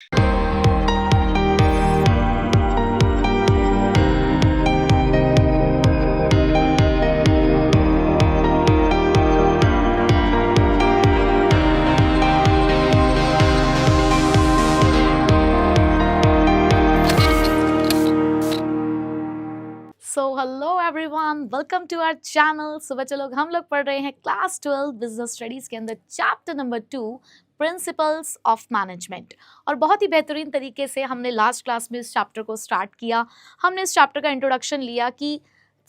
So hello everyone, welcome to our channel. So बच्चे लोग, हम लोग पढ़ रहे हैं क्लास 12 बिजनेस स्टडीज के अंदर chapter number 2 principles of management. और बहुत ही बेहतरीन तरीके से हमने लास्ट क्लास में इस चैप्टर को स्टार्ट किया। हमने इस चैप्टर का इंट्रोडक्शन लिया कि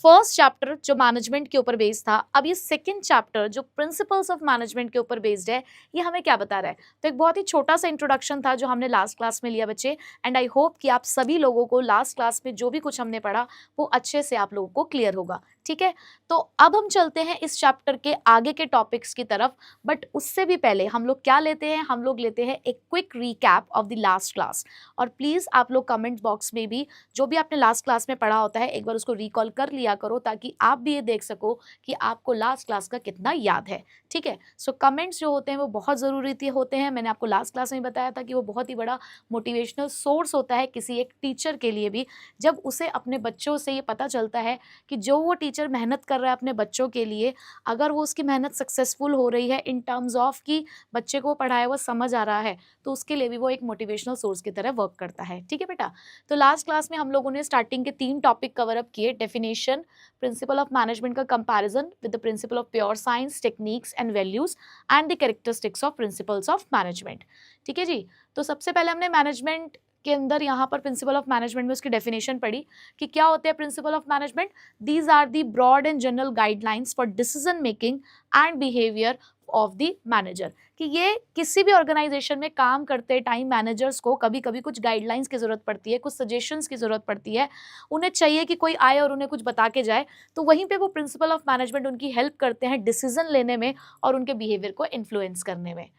फर्स्ट चैप्टर जो मैनेजमेंट के ऊपर बेस्ड था, अब ये सेकंड चैप्टर जो प्रिंसिपल्स ऑफ मैनेजमेंट के ऊपर बेस्ड है, ये हमें क्या बता रहा है। तो एक बहुत ही छोटा सा इंट्रोडक्शन था जो हमने लास्ट क्लास में लिया बच्चे, एंड आई होप कि आप सभी लोगों को लास्ट क्लास में जो भी कुछ हमने पढ़ा वो अच्छे से आप लोगों को क्लियर होगा। ठीक है, तो अब हम चलते हैं इस चैप्टर के आगे के टॉपिक्स की तरफ। बट उससे भी पहले हम लोग क्या लेते हैं, हम लोग लेते हैं एक quick recap of the last class. और प्लीज आप लोग कमेंट बॉक्स में भी जो भी आपने लास्ट क्लास में पढ़ा होता है एक बार उसको रिकॉल कर लिया करो, ताकि आप भी ये देख सको कि आपको लास्ट क्लास का कितना याद है। ठीक है, सो कमेंट्स जो होते हैं वो बहुत ज़रूरी होते हैं। मैंने आपको लास्ट क्लास में बताया था कि वो बहुत ही बड़ा मोटिवेशनल सोर्स होता है किसी एक टीचर के लिए भी, जब उसे अपने बच्चों से ये पता चलता है कि जो वो टीचर मेहनत कर रहा है अपने बच्चों के लिए, अगर वो उसकी मेहनत सक्सेसफुल हो रही है इन टर्म्स ऑफ कि बच्चे को पढ़ाया वो समझ आ रहा है, तो उसके लिए भी वो एक मोटिवेशनल सोर्स की तरह वर्क करता है। ठीक है बेटा, तो लास्ट क्लास में हम लोगों ने स्टार्टिंग के 3 टॉपिक कवर अप किए। डेफिनेशन, प्रिंसिपल ऑफ मैनेजमेंट का comparison with the principle of pure science, techniques and values and the characteristics of principles of management. ठीक है जी, तो सबसे पहले हमने मैनेजमेंट के अंदर यहाँ पर प्रिंसिपल ऑफ मैनेजमेंट में उसकी डेफिनेशन पढ़ी कि क्या होते हैं principle of management. These are the broad and general guidelines for decision making and behaviour of the manager. कि ये किसी भी ऑर्गेनाइजेशन में काम करते टाइम मैनेजर्स को कभी कभी कुछ गाइडलाइंस की जरूरत पड़ती है, कुछ सजेशंस की जरूरत पड़ती है। उन्हें चाहिए कि कोई आए और उन्हें कुछ बता के जाए, तो वहीं पे वो प्रिंसिपल ऑफ मैनेजमेंट उनकी हेल्प करते हैं डिसीजन लेने में और उनके बिहेवियर को इन्फ्लुएंस करने में।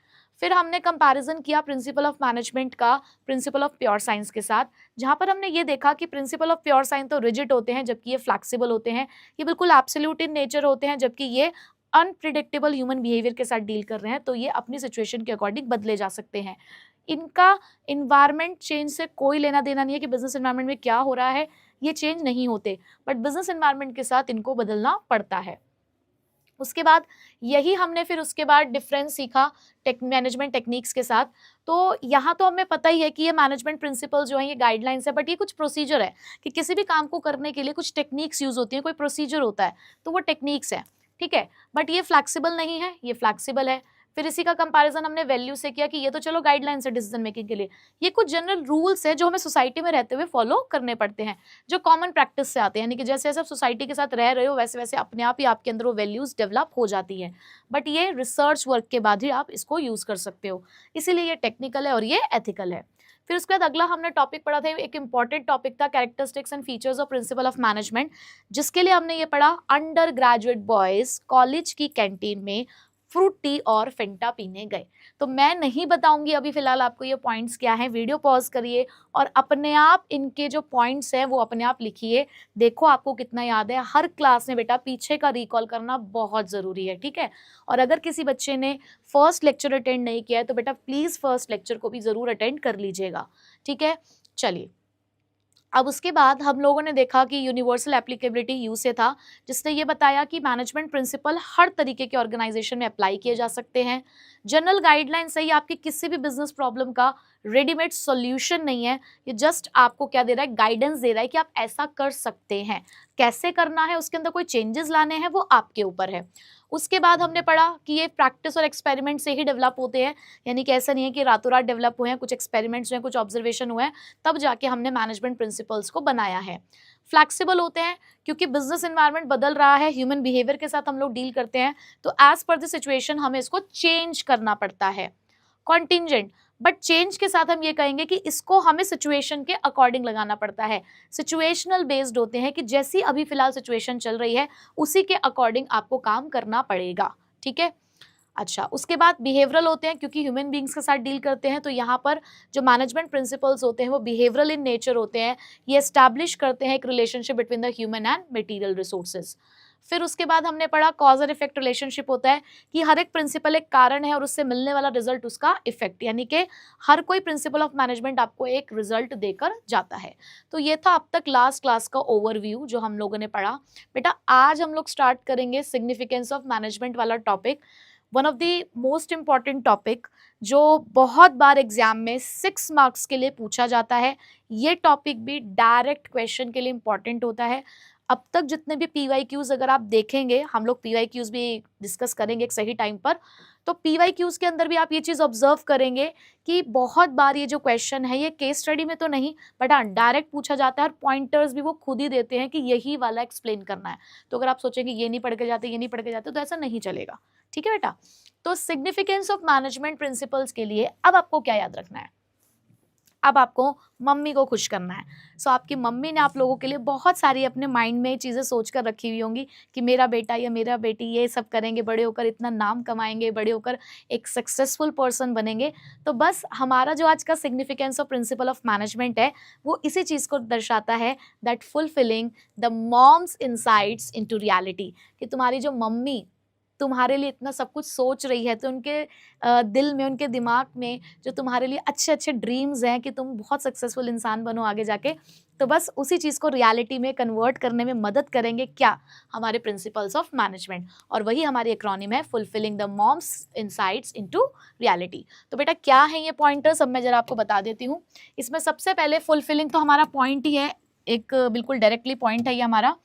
फिर हमने कंपैरिजन किया प्रिंसिपल ऑफ मैनेजमेंट का प्रिंसिपल ऑफ प्योर साइंस के साथ, जहां पर हमने ये देखा कि प्रिंसिपल ऑफ प्योर साइंस तो रिजिड होते हैं जबकि ये फ्लैक्सिबल होते हैं, ये बिल्कुल एब्सोल्यूट इन नेचर होते हैं, जबकि ये अनप्रिडिक्टेबल ह्यूमन बिहेवियर के साथ डील कर रहे हैं, तो ये अपनी सिचुएशन के अकॉर्डिंग बदले जा सकते हैं। इनका इन्वायरमेंट चेंज से कोई लेना देना नहीं है कि बिजनेस इन्वायरमेंट में क्या हो रहा है, ये चेंज नहीं होते, बट बिजनेस इन्वायरमेंट के साथ इनको बदलना पड़ता है। उसके बाद यही हमने फिर उसके बाद डिफरेंस सीखा मैनेजमेंट टेक्निक्स के साथ। तो यहाँ तो हमें पता ही है कि ये मैनेजमेंट प्रिंसिपल जो है ये गाइडलाइंस है, बट ये कुछ प्रोसीजर है कि किसी भी काम को करने के लिए कुछ टेक्निक्स यूज होती है, कोई प्रोसीजर होता है, तो वो टेक्निक्स है। ठीक है, बट ये फ्लैक्सिबल नहीं है, ये फ्लैक्सिबल है। फिर इसी का कंपैरिजन हमने वैल्यू से किया कि ये तो चलो गाइडलाइंस है डिसीजन मेकिंग के लिए, ये कुछ जनरल रूल्स है जो हमें सोसाइटी में रहते हुए फॉलो करने पड़ते हैं, जो कॉमन प्रैक्टिस से आते हैं, यानी कि जैसे जैसे आप सोसाइटी के साथ रह रहे हो वैसे वैसे अपने आप ही आपके अंदर वो वैल्यूज डेवलप हो जाती हैं। बट ये रिसर्च वर्क के बाद ही आप इसको यूज कर सकते हो, इसीलिए ये टेक्निकल है और ये एथिकल है। फिर उसके बाद अगला हमने टॉपिक पढ़ा था, एक इंपॉर्टेंट टॉपिक था characteristics and features of principle of management, जिसके लिए हमने ये पढ़ा अंडर ग्रेजुएट बॉयज कॉलेज की कैंटीन में फ्रूटी और फेंटा पीने गए। तो मैं नहीं बताऊंगी अभी फिलहाल आपको ये पॉइंट्स क्या हैं, वीडियो पॉज करिए और अपने आप इनके जो पॉइंट्स हैं वो अपने आप लिखिए, देखो आपको कितना याद है। हर क्लास में बेटा पीछे का रिकॉल करना बहुत ज़रूरी है। ठीक है, और अगर किसी बच्चे ने फर्स्ट लेक्चर अटेंड नहीं किया है तो बेटा प्लीज़ फर्स्ट लेक्चर को भी ज़रूर अटेंड कर लीजिएगा। ठीक है, चलिए अब उसके बाद हम लोगों ने देखा कि यूनिवर्सल एप्लीकेबिलिटी यू से था, जिसने ये बताया कि मैनेजमेंट प्रिंसिपल हर तरीके के ऑर्गेनाइजेशन में अप्लाई किए जा सकते हैं। जनरल गाइडलाइन सही आपकी किसी भी बिजनेस प्रॉब्लम का रेडीमेड सॉल्यूशन नहीं है, ये जस्ट आपको क्या दे रहा है, गाइडेंस दे रहा है कि आप ऐसा कर सकते हैं। कैसे करना है, उसके अंदर कोई चेंजेस लाने हैं, वो आपके ऊपर है। उसके बाद हमने पढ़ा कि ये प्रैक्टिस और एक्सपेरिमेंट से ही डेवलप होते हैं, यानी कि ऐसा नहीं है कि रातों रात डेवलप हुए हैं, कुछ एक्सपेरिमेंट्स हुए हैं, कुछ ऑब्जर्वेशन हुए हैं, तब जाके हमने मैनेजमेंट प्रिंसिपल्स को बनाया है। फ्लैक्सिबल होते हैं क्योंकि बिजनेस एनवायरनमेंट बदल रहा है, ह्यूमन बिहेवियर के साथ हम लोग डील करते हैं, तो एज पर द सिचुएशन हमें इसको चेंज करना पड़ता है। कॉन्टिंजेंट, बट चेंज के साथ हम ये कहेंगे कि इसको हमें सिचुएशन के अकॉर्डिंग लगाना पड़ता है। सिचुएशनल बेस्ड होते हैं कि जैसी अभी फिलहाल सिचुएशन चल रही है उसी के अकॉर्डिंग आपको काम करना पड़ेगा। ठीक है, अच्छा उसके बाद बिहेवियरल होते हैं क्योंकि ह्यूमन बींग्स के साथ डील करते हैं, तो यहाँ पर जो मैनेजमेंट प्रिंसिपल्स होते हैं वो बिहेवियरल इन नेचर होते हैं। ये एस्टैब्लिश करते हैं एक relationship between the human and material resources. फिर उसके बाद हमने पढ़ा कॉज और इफेक्ट रिलेशनशिप होता है कि हर एक प्रिंसिपल एक कारण है और उससे मिलने वाला रिजल्ट उसका इफेक्ट, यानी कि हर कोई प्रिंसिपल ऑफ मैनेजमेंट आपको एक रिजल्ट देकर जाता है। तो ये था अब तक लास्ट क्लास का ओवरव्यू जो हम लोगों ने पढ़ा। बेटा आज हम लोग स्टार्ट करेंगे सिग्निफिकेंस ऑफ मैनेजमेंट वाला topic, one of the most important topic जो बहुत बार एग्जाम में 6 मार्क्स के लिए पूछा जाता है। ये टॉपिक भी डायरेक्ट क्वेश्चन के लिए इंपॉर्टेंट होता है। अब तक जितने भी PYQs अगर आप देखेंगे, हम लोग PYQs भी डिस्कस करेंगे एक सही टाइम पर, तो PYQs के अंदर भी आप ये चीज़ ऑब्जर्व करेंगे कि बहुत बार ये जो क्वेश्चन है ये केस स्टडी में तो नहीं बट हाँ डायरेक्ट पूछा जाता है और पॉइंटर्स भी वो खुद ही देते हैं कि यही वाला एक्सप्लेन करना है। तो अगर आप सोचेंगे ये नहीं पढ़ के जाते, ये नहीं पढ़ के जाते, तो ऐसा नहीं चलेगा। ठीक है बेटा, तो सिग्निफिकेंस ऑफ मैनेजमेंट प्रिंसिपल्स के लिए अब आपको क्या याद रखना है? अब आपको मम्मी को खुश करना है। सो आपकी मम्मी ने आप लोगों के लिए बहुत सारी अपने माइंड में चीज़ें सोच कर रखी हुई होंगी कि मेरा बेटा या मेरा बेटी ये सब करेंगे, बड़े होकर इतना नाम कमाएंगे, बड़े होकर एक सक्सेसफुल पर्सन बनेंगे। तो बस हमारा जो आज का significance of principle of management है वो इसी चीज़ को दर्शाता है, that fulfilling the moms insights into reality, कि तुम्हारी जो मम्मी तुम्हारे लिए इतना सब कुछ सोच रही है, तो उनके दिल में, उनके दिमाग में जो तुम्हारे लिए अच्छे अच्छे ड्रीम्स हैं कि तुम बहुत सक्सेसफुल इंसान बनो आगे जाके, तो बस उसी चीज़ को रियलिटी में कन्वर्ट करने में मदद करेंगे क्या? हमारे प्रिंसिपल्स ऑफ मैनेजमेंट, और वही हमारी एक्रोनिम है fulfilling the moms insights into reality. तो बेटा क्या है ये पॉइंटर्स, अब मैं जरा आपको बता देती हूँ। इसमें सबसे पहले फुलफिलिंग तो हमारा पॉइंट ही है, एक बिल्कुल डायरेक्टली पॉइंट है ये हमारा,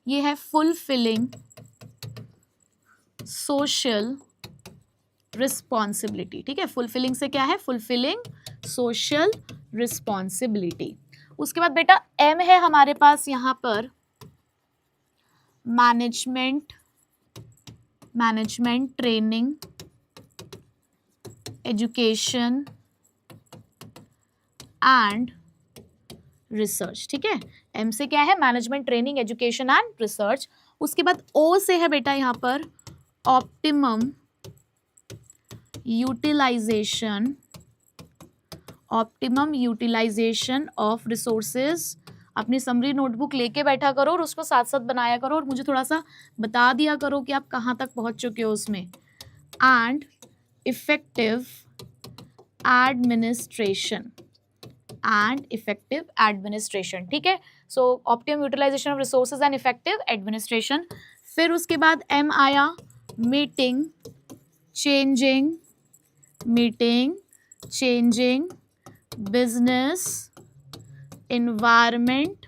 ये है फुलफिलिंग सोशल रिस्पॉन्सिबिलिटी। ठीक है, फुलफिलिंग से क्या है? Fulfilling social responsibility. उसके बाद बेटा एम है हमारे पास यहाँ पर management training education and research. ठीक है, एम से क्या है? Management training education and research. उसके बाद ओ से है बेटा यहाँ पर ऑप्टिमम यूटिलाइजेशन ऑफ रिसोर्सेज। अपनी समरी नोटबुक लेके बैठा करो और उसको साथ साथ बनाया करो और मुझे थोड़ा सा बता दिया करो कि आप कहाँ तक पहुँच चुके हो उसमें। And effective administration. ठीक है, so optimum utilisation of resources and effective administration. फिर उसके बाद एम आया meeting changing business environment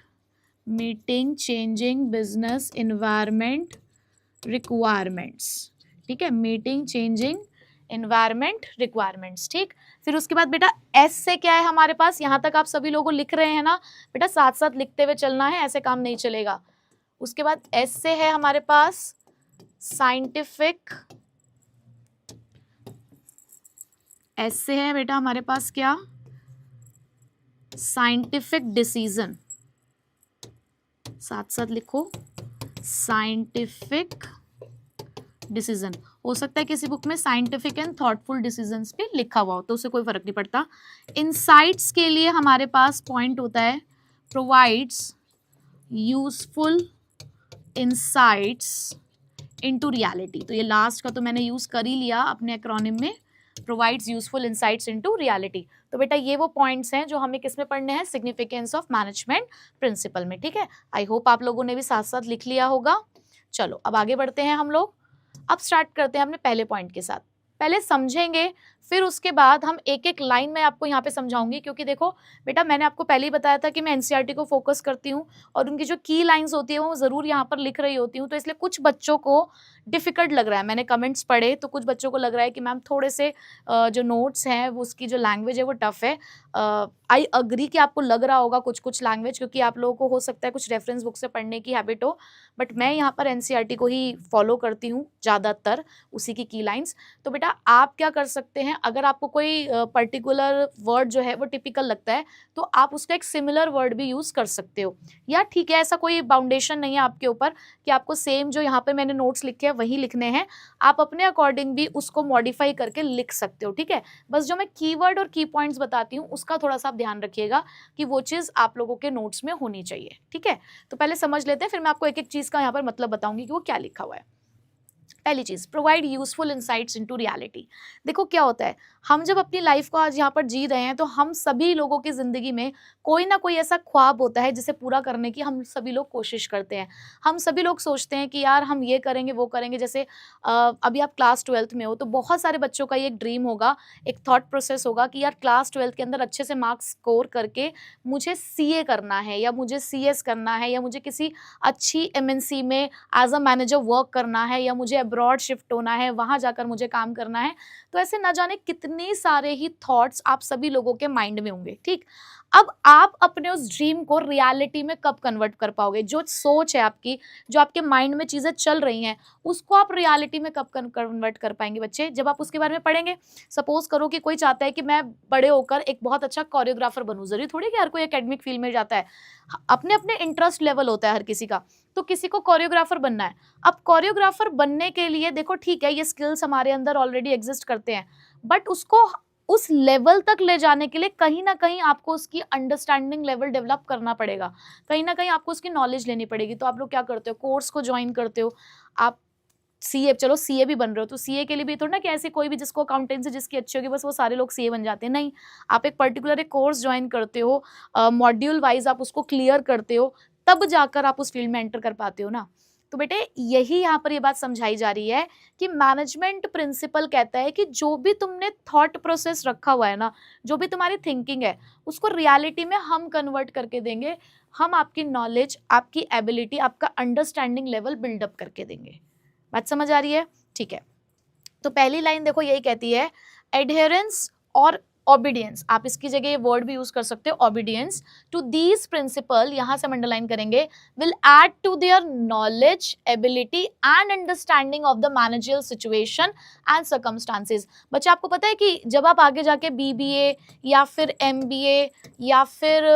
requirements. ठीक है, मीटिंग चेंजिंग एनवायरमेंट रिक्वायरमेंट्स। ठीक, फिर उसके बाद बेटा एस से क्या है हमारे पास? यहाँ तक आप सभी लोगों लिख रहे हैं ना बेटा, साथ साथ लिखते हुए चलना है, ऐसे काम नहीं चलेगा। उसके बाद एस से है हमारे पास साइंटिफिक, एस से है बेटा हमारे पास क्या? साइंटिफिक डिसीजन, साथ साथ लिखो, साइंटिफिक डिसीजन। हो सकता है किसी बुक में साइंटिफिक एंड थॉटफुल डिसीजंस भी लिखा हुआ हो, तो उससे कोई फर्क नहीं पड़ता। इनसाइट्स के लिए हमारे पास पॉइंट होता है provides useful insights into reality. तो ये लास्ट का तो मैंने यूज कर ही लिया अपने एक्रोनिम में, provides useful insights into reality. तो बेटा ये वो पॉइंट्स हैं जो हमें किसमें पढ़ने हैं? सिग्निफिकेंस ऑफ मैनेजमेंट प्रिंसिपल में। ठीक है, आई होप आप लोगों ने भी साथ साथ लिख लिया होगा। चलो अब आगे बढ़ते हैं हम लोग। अब स्टार्ट करते हैं अपने पहले पॉइंट के साथ। पहले समझेंगे, फिर उसके बाद हम एक एक लाइन में आपको यहाँ पे समझाऊंगी, क्योंकि देखो बेटा मैंने आपको पहले ही बताया था कि मैं एनसीईआरटी को फोकस करती हूँ और उनकी जो की लाइंस होती है वो ज़रूर यहाँ पर लिख रही होती हूँ, तो इसलिए कुछ बच्चों को डिफ़िकल्ट लग रहा है। मैंने कमेंट्स पढ़े तो कुछ बच्चों को लग रहा है कि मैम थोड़े से जो नोट्स हैं वो उसकी जो लैंग्वेज है वो टफ है। आई अग्री कि आपको लग रहा होगा कुछ कुछ लैंग्वेज, क्योंकि आप लोगों को हो सकता है कुछ रेफरेंस बुक से पढ़ने की हैबिट हो, बट मैं यहाँ पर एनसीईआरटी को ही फॉलो करती हूँ ज़्यादातर, उसी की लाइंस। तो बेटा आप क्या कर सकते हैं, हैं, अगर आपको कोई पर्टिकुलर वर्ड जो है वो टिपिकल लगता है तो आप उसका एक सिमिलर वर्ड भी यूज़ कर सकते हो। या ठीक है, ऐसा कोई बाउंडेशन नहीं है आपके ऊपर कि आपको सेम जो यहाँ पे मैंने नोट्स लिखे हैं वही लिखने हैं, आप अपने अकॉर्डिंग भी उसको मॉडिफाई करके लिख सकते हो, ठीक है। बस जो मैं कीवर्ड और की पॉइंट्स बताती हूँ उसका थोड़ा सा आप ध्यान रखिएगा कि वो चीज़ आप लोगों के नोट्स में होनी चाहिए, ठीक है। तो पहले समझ लेते हैं, फिर मैं आपको एक एक चीज़ का यहाँ पर मतलब बताऊंगी कि वो क्या लिखा हुआ है। पहली चीज, provide useful insights into reality. देखो क्या होता है, हम जब अपनी लाइफ को आज यहाँ पर जी रहे हैं तो हम सभी लोगों की जिंदगी में कोई ना कोई ऐसा ख्वाब होता है जिसे पूरा करने की हम सभी लोग कोशिश करते हैं। हम सभी लोग सोचते हैं कि यार हम ये करेंगे वो करेंगे। जैसे अभी आप क्लास 12th में हो तो बहुत सारे बच्चों का ये एक ड्रीम होगा, एक थॉट प्रोसेस होगा कि यार क्लास 12th के अंदर अच्छे से मार्क्स स्कोर करके मुझे सीए करना है, या मुझे सीएस करना है, या मुझे किसी अच्छी एमएनसी में एज अ मैनेजर वर्क करना है, या मुझे अब्रॉड शिफ्ट होना है, वहाँ जाकर मुझे काम करना है। तो ऐसे ना जाने कितने सारे ही थॉट्स आप सभी लोगों के माइंड में होंगे, ठीक। अब आप अपने उस ड्रीम को रियलिटी में कब कन्वर्ट कर पाओगे? जो सोच है आपकी, जो आपके माइंड में चीज़ें चल रही हैं, उसको आप रियलिटी में कब कन्वर्ट कर पाएंगे बच्चे? जब आप उसके बारे में पढ़ेंगे। सपोज करो कि कोई चाहता है कि मैं बड़े होकर एक बहुत अच्छा कोरियोग्राफर बनूं, जरूरी थोड़ी कि हर कोई एकेडमिक फील्ड में जाता है, अपने अपने इंटरेस्ट लेवल होता है हर किसी का। तो किसी को कोरियोग्राफर बनना है। अब कोरियोग्राफर बनने के लिए देखो ठीक है, ये स्किल्स हमारे अंदर ऑलरेडी एग्जिस्ट करते हैं, बट उसको उस लेवल तक ले जाने के लिए कहीं ना कहीं आपको उसकी अंडरस्टैंडिंग लेवल डेवलप करना पड़ेगा, कहीं ना कहीं आपको उसकी नॉलेज लेनी पड़ेगी। तो आप लोग क्या करते हो, कोर्स को ज्वाइन करते हो। आप सीए, चलो सीए भी बन रहे हो तो सीए के लिए भी थोड़ा ना कि ऐसे कोई भी जिसको अकाउंटेंसी जिसकी अच्छी होगी बस वो सारे लोग सीए बन जाते हैं, नहीं। आप एक पर्टिकुलर एक कोर्स ज्वाइन करते हो, मॉड्यूल वाइज आप उसको क्लियर करते हो, तब जाकर आप उस फील्ड में एंटर कर पाते हो ना। तो बेटे यही यहाँ पर ये बात समझाई जा रही है कि मैनेजमेंट प्रिंसिपल कहता है कि जो भी तुमने थॉट प्रोसेस रखा हुआ है ना, जो भी तुम्हारी थिंकिंग है, उसको रियलिटी में हम कन्वर्ट करके देंगे। हम आपकी नॉलेज, आपकी एबिलिटी, आपका अंडरस्टैंडिंग लेवल बिल्डअप करके देंगे। बात समझ आ रही है? ठीक है। तो पहली लाइन देखो यही कहती है, एडहेरेंस और ओबीडियंस, आप इसकी जगह ये वर्ड भी यूज कर सकते हो, ओबीडियंस टू दीज प्रिंसिपल, यहां से अंडरलाइन करेंगे, will add to their knowledge, ability and understanding of the managerial situation and circumstances. बच्चे आपको पता है कि जब आप आगे जाके बीबीए या फिर एमबीए या फिर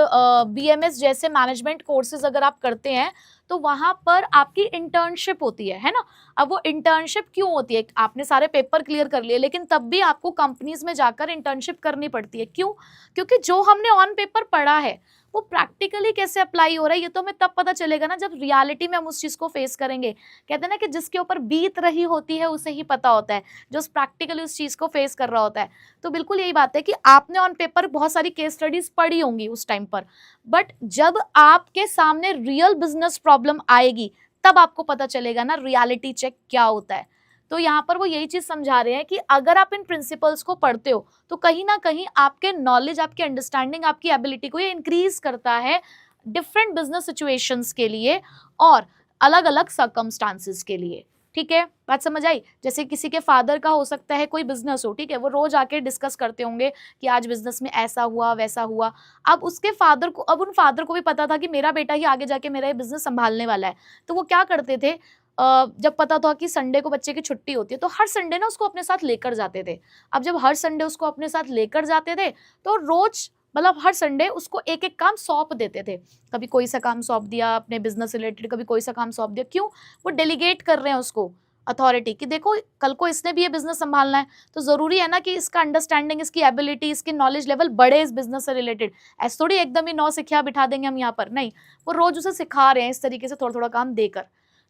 बीएमएस जैसे मैनेजमेंट कोर्सेज अगर आप करते हैं तो वहां पर आपकी इंटर्नशिप होती है ना। अब वो इंटर्नशिप क्यों होती है? आपने सारे पेपर क्लियर कर लिए लेकिन तब भी आपको कंपनीज में जाकर इंटर्नशिप करनी पड़ती है। क्यों? क्योंकि जो हमने ऑन पेपर पढ़ा है वो प्रैक्टिकली कैसे अप्लाई हो रहा है ये तो हमें तब पता चलेगा ना जब रियलिटी में हम उस चीज को फेस करेंगे। कहते हैं ना कि जिसके ऊपर बीत रही होती है उसे ही पता होता है, जो प्रैक्टिकली उस चीज को फेस कर रहा होता है। तो बिल्कुल यही बात है कि आपने ऑन पेपर बहुत सारी केस स्टडीज पढ़ी होंगी उस टाइम पर, बट जब आपके सामने रियल बिजनेस प्रॉब्लम आएगी तब आपको पता चलेगा ना रियलिटी चेक क्या होता है। तो यहाँ पर वो यही चीज समझा रहे हैं कि अगर आप इन प्रिंसिपल्स को पढ़ते हो तो कहीं ना कहीं आपके नॉलेज, आपकी अंडरस्टैंडिंग, आपकी एबिलिटी को ये इंक्रीज करता है डिफरेंट बिजनेस सिचुएशंस के लिए और अलग अलग सर्कमस्टांसेस के लिए। ठीक है, बात समझ आई? जैसे किसी के फादर का हो सकता है कोई बिजनेस हो, ठीक है, वो रोज आके डिस्कस करते होंगे कि आज बिजनेस में ऐसा हुआ वैसा हुआ। अब उसके फादर को, अब उन फादर को भी पता था कि मेरा बेटा ही आगे जाके मेरा ये बिजनेस संभालने वाला है। तो वो क्या करते थे, जब पता था कि संडे को बच्चे की छुट्टी होती है तो हर संडे ना उसको अपने साथ लेकर जाते थे। अब जब हर संडे उसको अपने साथ लेकर जाते थे तो रोज मतलब हर संडे उसको एक एक काम सौंप देते थे। कभी कोई सा काम सौंप दिया अपने बिजनेस रिलेटेड, कभी कोई सा काम सौंप दिया। क्यों? वो डेलीगेट कर रहे हैं उसको अथॉरिटी कि देखो कल को इसने भी ये बिजनेस संभालना है तो जरूरी है ना कि इसका अंडरस्टैंडिंग, इसकी एबिलिटी, इसकी नॉलेज लेवल बढ़े इस बिजनेस से रिलेटेड। ऐसे थोड़ी एकदम ही 9 सिखिया बिठा देंगे हम यहाँ पर, नहीं, वो रोज उसे सिखा रहे हैं इस तरीके से थोड़ा थोड़ा काम देकर।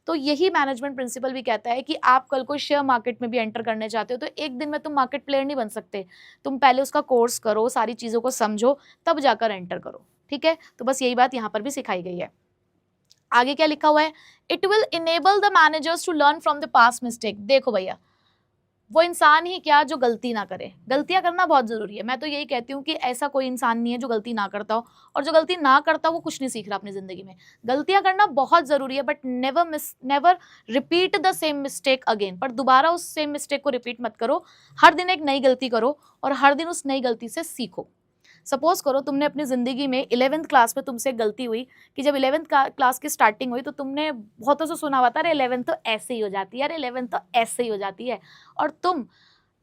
तो यही मैनेजमेंट प्रिंसिपल भी कहता है कि आप कल को शेयर मार्केट में भी एंटर करने चाहते हो तो एक दिन में तुम मार्केट प्लेयर नहीं बन सकते। तुम पहले उसका कोर्स करो, सारी चीज़ों को समझो, तब जाकर एंटर करो। ठीक है, तो बस यही बात यहाँ पर भी सिखाई गई है। आगे क्या लिखा हुआ है, it will enable the managers to learn from the past mistake. देखो भैया, वो इंसान ही क्या जो गलती ना करे। गलतियां करना बहुत जरूरी है। मैं तो यही कहती हूँ कि ऐसा कोई इंसान नहीं है जो गलती ना करता हो, और जो गलती ना करता हो वो कुछ नहीं सीख रहा अपनी जिंदगी में। गलतियां करना बहुत जरूरी है, but never repeat the same mistake again. पर दोबारा उस सेम मिस्टेक को रिपीट मत करो। हर दिन एक नई गलती करो और हर दिन उस नई गलती से सीखो। सपोज करो तुमने अपनी ज़िंदगी में 11th क्लास में तुमसे गलती हुई कि जब 11th क्लास की स्टार्टिंग हुई तो तुमने बहुतों से सुना हुआ था, अरे 11th तो ऐसे ही हो जाती है, अरे 11th तो ऐसे ही हो जाती है। और तुम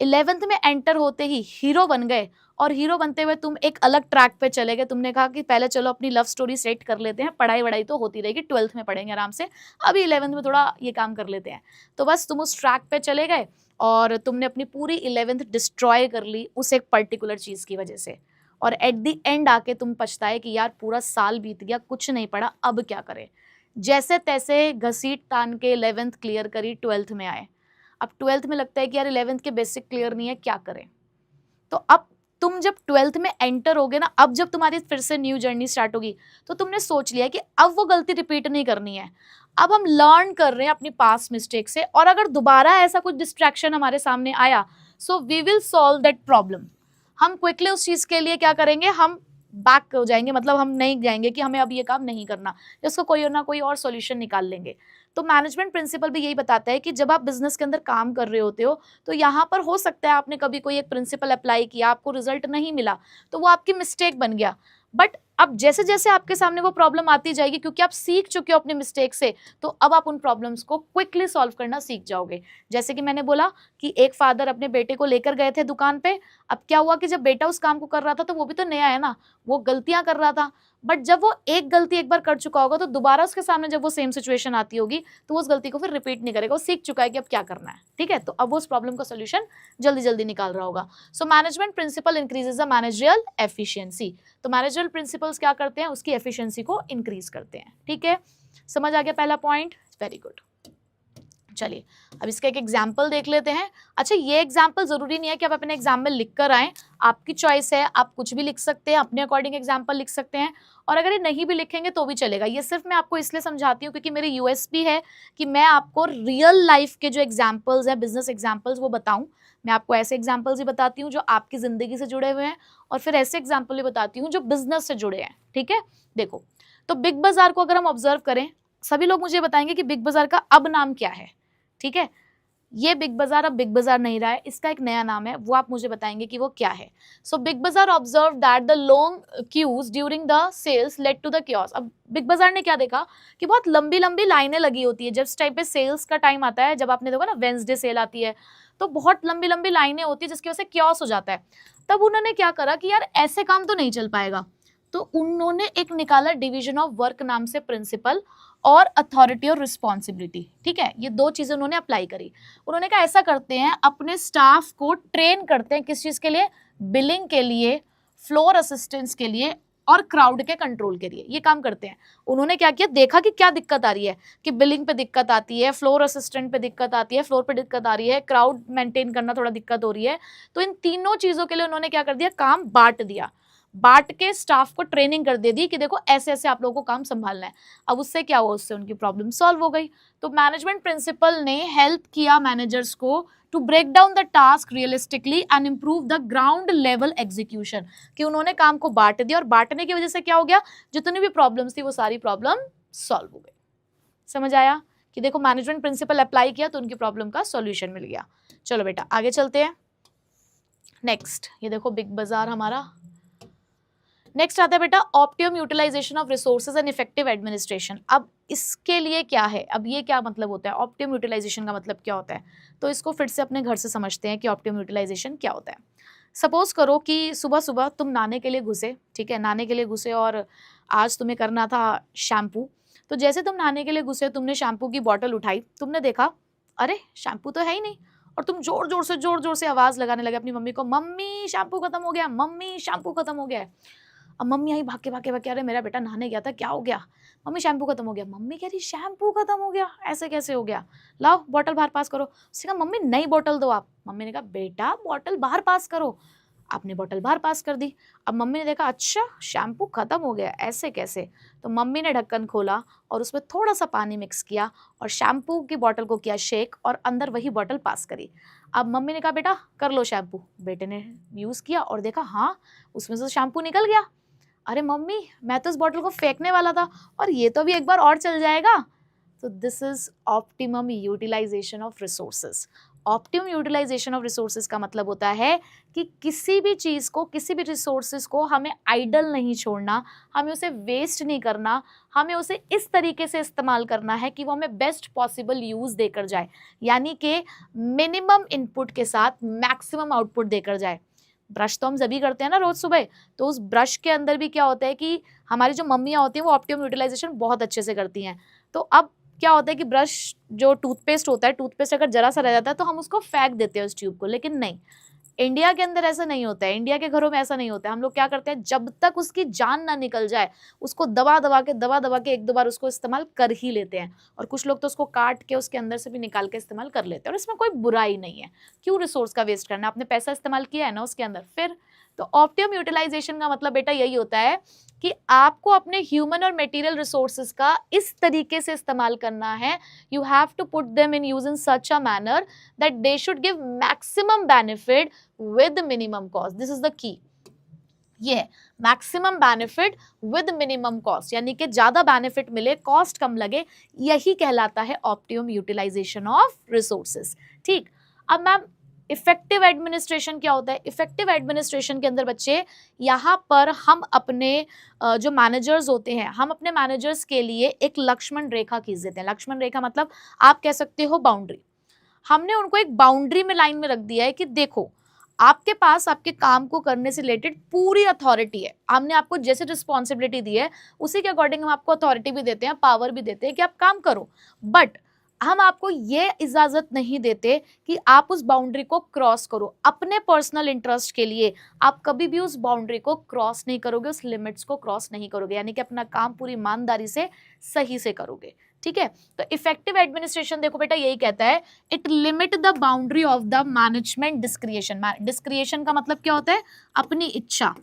11th में एंटर होते ही हीरो बन गए, और हीरो बनते हुए तुम एक अलग ट्रैक पे चले गए। तुमने कहा कि पहले चलो अपनी लव स्टोरी सेट कर लेते हैं, पढ़ाई वढ़ाई तो होती रहेगी, 12th में पढ़ेंगे आराम से, अभी 11th में थोड़ा ये काम कर लेते हैं। तो बस तुम उस ट्रैक पे चले गए और तुमने अपनी पूरी 11th डिस्ट्रॉय कर ली उस एक पर्टिकुलर चीज की वजह से, और एट द एंड आके तुम पछताए कि यार पूरा साल बीत गया, कुछ नहीं पढ़ा, अब क्या करें। जैसे तैसे घसीट तान के 11th क्लियर करी, 12th में आए। अब 12th में लगता है कि यार 11th के बेसिक क्लियर नहीं है, क्या करें। तो अब तुम जब 12th में एंटर होगे ना, अब जब तुम्हारी फिर से न्यू जर्नी स्टार्ट होगी, तो तुमने सोच लिया कि अब वो गलती रिपीट नहीं करनी है, अब हम लर्न कर रहे हैं अपनी पास्ट मिस्टेक से, और अगर दोबारा ऐसा कुछ डिस्ट्रैक्शन हमारे सामने आया, so we will solve that problem. हम क्विकली उस चीज के लिए क्या करेंगे, हम बैक हो जाएंगे, मतलब हम नहीं जाएंगे कि हमें अब ये काम नहीं करना, इसको कोई ना कोई और सॉल्यूशन निकाल लेंगे। तो मैनेजमेंट प्रिंसिपल भी यही बताता है कि जब आप बिजनेस के अंदर काम कर रहे होते हो, तो यहाँ पर हो सकता है आपने कभी कोई एक प्रिंसिपल अप्लाई किया, आपको रिजल्ट नहीं मिला, तो वो आपकी मिस्टेक बन गया। बट अब जैसे जैसे आपके सामने वो प्रॉब्लम आती जाएगी, क्योंकि आप सीख चुके हो अपने मिस्टेक से, तो अब आप उन प्रॉब्लम्स को क्विकली सॉल्व करना सीख जाओगे। जैसे कि मैंने बोला कि एक फादर अपने बेटे को लेकर गए थे दुकान पे, अब क्या हुआ कि जब बेटा उस काम को कर रहा था, तो वो भी तो नया है ना, वो गलतियां कर रहा था, बट जब वो एक गलती एक बार कर चुका होगा, तो दोबारा उसके सामने जब वो सेम सिचुएशन आती होगी, तो वो उस गलती को फिर रिपीट नहीं करेगा, वो सीख चुका है कि अब क्या करना है, ठीक है। तो अब वो उस प्रॉब्लम का सोल्यूशन जल्दी जल्दी निकाल रहा होगा। So management principle increases the managerial efficiency. तो मैनेजरियल प्रिंसिपल्स क्या करते हैं, उसकी एफिशिएंसी को इंक्रीज करते हैं, ठीक है। समझ आ गया पहला पॉइंट, वेरी गुड। चलिए अब इसका एक एग्जाम्पल देख लेते हैं। अच्छा, ये एग्जाम्पल जरूरी नहीं है कि आप अपने एग्जाम में लिख कर आए, आपकी चॉइस है, आप कुछ भी लिख सकते हैं, अपने अकॉर्डिंग एग्जाम्पल लिख सकते हैं, और अगर ये नहीं भी लिखेंगे तो भी चलेगा। ये सिर्फ मैं आपको इसलिए समझाती हूँ क्योंकि मेरी यूएसपी है कि मैं आपको रियल लाइफ के जो एग्जाम्पल्स हैं, बिजनेस एग्जाम्पल्स, वो बताऊँ। मैं आपको ऐसे एग्जाम्पल्स ही बताती हूँ जो आपकी जिंदगी से जुड़े हुए हैं, और फिर ऐसे एग्जाम्पल ही बताती हूँ जो बिजनेस से जुड़े हैं, ठीक है। देखो, तो बिग बाजार को अगर हम ऑब्जर्व करें, सभी लोग मुझे बताएंगे कि बिग बाजार का अब नाम क्या है, ठीक है। ये बिग बाजार अब बिग बाजार नहीं रहा है, इसका एक नया नाम है, वो आप मुझे बताएंगे कि वो क्या है। So Big Bazaar observe that the long queues during the sales led to the kiosk. अब बिग बाजार ने क्या देखा कि बहुत लंबी लंबी लाइनें लगी होती है, जब इस टाइम पे सेल्स का टाइम आता है, जब आपने देखा ना वेंसडे सेल आती है, तो बहुत लंबी लंबी लाइनें होती है जिसकी वजह से कियोस्क हो जाता है। तब उन्होंने क्या करा कि यार ऐसे काम तो नहीं चल पाएगा, तो उन्होंने एक निकाला डिवीजन ऑफ वर्क नाम से प्रिंसिपल, और अथॉरिटी और रिस्पॉन्सिबिलिटी, ठीक है। ये दो चीजें उन्होंने अप्लाई करी। उन्होंने कहा ऐसा करते हैं, अपने स्टाफ को ट्रेन करते हैं, किस चीज के लिए, बिलिंग के लिए, फ्लोर असिस्टेंस के लिए, और क्राउड के कंट्रोल के लिए, ये काम करते हैं। उन्होंने क्या किया, देखा कि क्या दिक्कत आ रही है, कि बिलिंग पे दिक्कत आती है, फ्लोर असिस्टेंट पे दिक्कत आती है, फ्लोर पे दिक्कत आ रही है, क्राउड मेंटेन करना थोड़ा दिक्कत हो रही है। तो इन तीनों चीजों के लिए उन्होंने क्या कर दिया, काम बांट दिया, बांट के स्टाफ को ट्रेनिंग कर दे दी कि देखो ऐसे ऐसे आप लोगों को काम संभालना है। अब उससे क्या हुआ, उससे उनकी प्रॉब्लम सॉल्व हो गई। तो मैनेजमेंट प्रिंसिपल ने हेल्प किया मैनेजर्स को to break down the task realistically and improve the ground level execution, कि उन्होंने काम को बांट दिया, और बांटने की वजह से क्या हो गया, जितनी भी प्रॉब्लम्स थी वो सारी प्रॉब्लम सॉल्व हो गई। समझ आया कि देखो मैनेजमेंट प्रिंसिपल अप्लाई किया तो उनकी प्रॉब्लम का सॉल्यूशन मिल गया। चलो बेटा आगे चलते हैं। नेक्स्ट ये देखो बिग बाजार हमारा। नेक्स्ट आता है बेटा optimum utilisation of resources and effective administration. अब इसके लिए क्या है, अब ये क्या मतलब होता है, ऑप्टिमम यूटिलाइजेशन का मतलब क्या होता है, तो इसको फिर से अपने घर से समझते हैं कि ऑप्टिमम यूटिलाइजेशन क्या होता है। सपोज करो कि सुबह सुबह तुम नहाने के लिए घुसे, ठीक है, नहाने के लिए घुसे, और आज तुम्हें करना था शैम्पू। तो जैसे तुम नहाने के लिए घुसे, तुमने शैम्पू की बॉटल उठाई, तुमने देखा अरे शैम्पू तो है ही नहीं, और तुम जोर जोर से आवाज लगाने लगे अपनी मम्मी को, मम्मी शैम्पू खत्म हो गया, मम्मी शैम्पू खत्म हो गया है। अब मम्मी आई भाग के अरे मेरा बेटा नहाने गया था, क्या हो गया, मम्मी शैम्पू खत्म हो गया। मम्मी कह रही शैम्पू खत्म हो गया, ऐसे कैसे हो गया, लाओ बॉटल बाहर पास करो। उसने कहा मम्मी नई बॉटल दो आप। मम्मी ने कहा बेटा बॉटल बाहर पास करो। आपने बॉटल बाहर पास कर दी। अब मम्मी ने देखा अच्छा शैम्पू खत्म हो गया, ऐसे कैसे। तो मम्मी ने ढक्कन खोला और उसमें थोड़ा सा पानी मिक्स किया और शैम्पू की बॉटल को किया शेक और अंदर वही बॉटल पास करी। अब मम्मी ने कहा बेटा कर लो शैम्पू। बेटे ने यूज़ किया और देखा हाँ उसमें से शैम्पू निकल गया। अरे मम्मी मैं तो इस बॉटल को फेंकने वाला था और ये तो भी एक बार और चल जाएगा। तो this is optimum utilisation of resources. Optimum utilisation of resources का मतलब होता है कि किसी भी चीज़ को, किसी भी रिसोर्सेज को हमें आइडल नहीं छोड़ना, हमें उसे वेस्ट नहीं करना, हमें उसे इस तरीके से इस्तेमाल करना है कि वो हमें बेस्ट पॉसिबल यूज़ देकर जाए, यानी कि मिनिमम इनपुट के साथ मैक्सिमम आउटपुट देकर जाए। ब्रश तो हम सभी करते हैं ना रोज सुबह, तो उस ब्रश के अंदर भी क्या होता है कि हमारी जो मम्मियाँ होती हैं वो ऑप्टिमम यूटिलाइजेशन बहुत अच्छे से करती हैं। तो अब क्या होता है कि ब्रश जो टूथपेस्ट होता है, टूथपेस्ट अगर जरा सा रह जाता है तो हम उसको फेंक देते हैं उस ट्यूब को, लेकिन नहीं, इंडिया के अंदर ऐसा नहीं होता है, इंडिया के घरों में ऐसा नहीं होता है। हम लोग क्या करते हैं, जब तक उसकी जान ना निकल जाए उसको दबा दबा के एक दो बार उसको इस्तेमाल कर ही लेते हैं, और कुछ लोग तो उसको काट के उसके अंदर से भी निकाल के इस्तेमाल कर लेते हैं, और इसमें कोई बुराई नहीं है। क्यों रिसोर्स का वेस्ट करना, आपने पैसा इस्तेमाल किया है ना उसके अंदर। फिर तो ऑप्टिमम यूटिलाइजेशन का मतलब बेटा यही होता है कि आपको अपने ह्यूमन और मटेरियल रिसोर्सेज का इस तरीके से इस्तेमाल करना है, you have to put them in use in such a manner that they should give maximum benefit with minimum cost. This is the key, ये maximum benefit with minimum cost, यानी कि ज्यादा बेनिफिट मिले, कॉस्ट कम लगे, यही कहलाता है optimum utilisation of resources. ठीक, अब मैम इफेक्टिव एडमिनिस्ट्रेशन क्या होता है? इफेक्टिव एडमिनिस्ट्रेशन के अंदर बच्चे, यहाँ पर हम अपने जो मैनेजर्स होते हैं, हम अपने मैनेजर्स के लिए एक लक्ष्मण रेखा खींच देते हैं। लक्ष्मण रेखा मतलब आप कह सकते हो बाउंड्री। हमने उनको एक बाउंड्री में, लाइन में रख दिया है कि देखो, आपके पास आपके काम को करने से रिलेटेड पूरी अथॉरिटी है, हमने आपको जैसे रिस्पॉन्सिबिलिटी दी है उसी के अकॉर्डिंग हम आपको अथॉरिटी भी देते हैं, पावर भी देते हैं कि आप काम करो, बट हम आपको ये इजाजत नहीं देते कि आप उस बाउंड्री को क्रॉस करो। अपने पर्सनल इंटरेस्ट के लिए आप कभी भी उस बाउंड्री को क्रॉस नहीं करोगे, उस लिमिट्स को क्रॉस नहीं करोगे, यानी कि अपना काम पूरी ईमानदारी से सही से करोगे। ठीक है, तो इफेक्टिव एडमिनिस्ट्रेशन देखो बेटा यही कहता है, it limit the boundary of the management डिस्क्रिएशन। डिस्क्रिएशन का मतलब क्या होता है? अपनी इच्छा,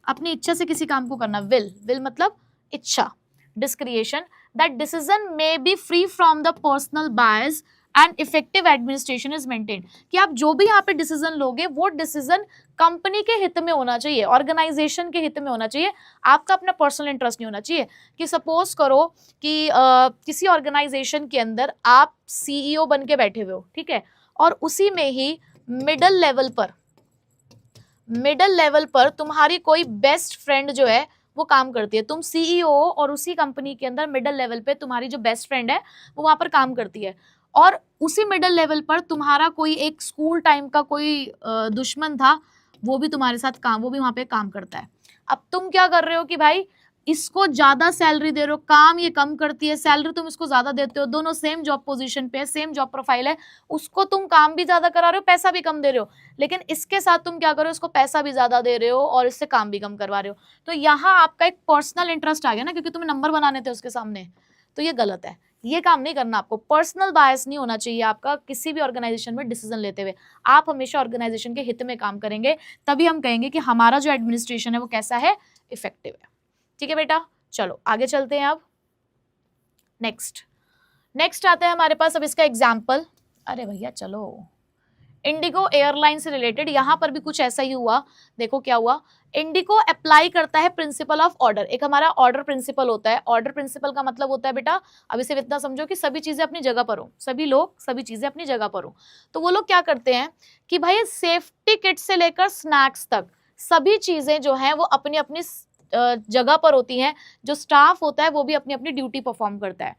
अपनी इच्छा से किसी काम को करना। विल मतलब इच्छा। डिस्क्रिएशन, that decision may be free from the personal bias and effective administration is maintained। कि आप जो भी यहाँ पे डिसीजन लोगे वो डिसीजन कंपनी के हित में होना चाहिए, ऑर्गेनाइजेशन के हित में होना चाहिए, आपका अपना पर्सनल इंटरेस्ट नहीं होना चाहिए। कि सपोज करो कि किसी ऑर्गेनाइजेशन के अंदर आप सीईओ बन के बैठे हुए हो, ठीक है, और उसी में ही मिडल लेवल पर तुम्हारी कोई बेस्ट फ्रेंड जो है वो काम करती है। तुम सीईओ और उसी कंपनी के अंदर मिडिल लेवल पे तुम्हारी जो बेस्ट फ्रेंड है वो वहां पर काम करती है, और उसी मिडिल लेवल पर तुम्हारा कोई एक स्कूल टाइम का कोई दुश्मन था, वो भी तुम्हारे साथ वो भी वहां पे काम करता है। अब तुम क्या कर रहे हो कि भाई इसको ज्यादा सैलरी दे रहे हो, काम ये कम करती है, सैलरी तुम इसको ज्यादा देते हो, दोनों सेम जॉब पोजीशन पे है, सेम जॉब प्रोफाइल है, उसको तुम काम भी ज्यादा करा रहे हो, पैसा भी कम दे रहे हो, लेकिन इसके साथ तुम क्या कर रहे हो, इसको पैसा भी ज्यादा दे रहे हो और इससे काम भी कम करवा रहे हो। तो यहाँ आपका एक पर्सनल इंटरेस्ट आ गया ना, क्योंकि तुम्हें नंबर बनाने थे उसके सामने, तो ये गलत है, ये काम नहीं करना आपको। पर्सनल बायस नहीं होना चाहिए आपका किसी भी ऑर्गेनाइजेशन में डिसीजन लेते हुए। आप हमेशा ऑर्गेनाइजेशन के हित में काम करेंगे, तभी हम कहेंगे कि हमारा जो एडमिनिस्ट्रेशन है वो कैसा है, इफेक्टिव है। ठीक है बेटा, चलो आगे चलते हैं। अब नेक्स्ट आता है हमारे पास अब इसका एग्जाम्पल। अरे भैया चलो, इंडिगो एयरलाइन से रिलेटेड यहाँ पर भी कुछ ऐसा ही हुआ। देखो क्या हुआ, इंडिगो अप्लाई करता है प्रिंसिपल ऑफ ऑर्डर। एक हमारा ऑर्डर प्रिंसिपल होता है। ऑर्डर प्रिंसिपल का मतलब होता है बेटा, अब इसे इतना समझो कि सभी चीजें अपनी जगह पर हो, सभी लोग सभी चीजें अपनी जगह पर हो। तो वो लोग क्या करते हैं कि भाई सेफ्टी किट से लेकर स्नैक्स तक सभी चीजें जो है वो अपनी अपनी जगह पर होती हैं। जो स्टाफ होता है वो भी अपनी अपनी ड्यूटी परफॉर्म करता है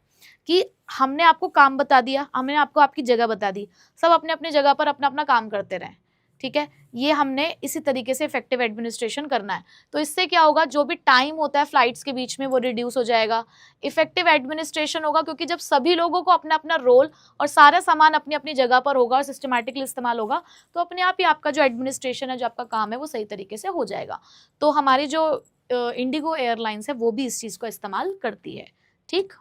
कि हमने आपको काम बता दिया, हमने आपको आपकी जगह बता दी, सब अपने अपने जगह पर अपना अपना काम करते रहें। ठीक है, ये हमने इसी तरीके से इफेक्टिव एडमिनिस्ट्रेशन करना है। तो इससे क्या होगा, जो भी टाइम होता है फ्लाइट्स के बीच में वो रिड्यूस हो जाएगा, इफेक्टिव एडमिनिस्ट्रेशन होगा, क्योंकि जब सभी लोगों को अपना अपना रोल और सारा सामान अपनी अपनी जगह पर होगा और सिस्टमैटिकली इस्तेमाल होगा, तो अपने आप ही आपका जो एडमिनिस्ट्रेशन है, जो आपका काम है, वो सही तरीके से हो जाएगा। तो हमारी जो इंडिगो एयरलाइंस है वो भी इस चीज़ को इस्तेमाल करती है। ठीक,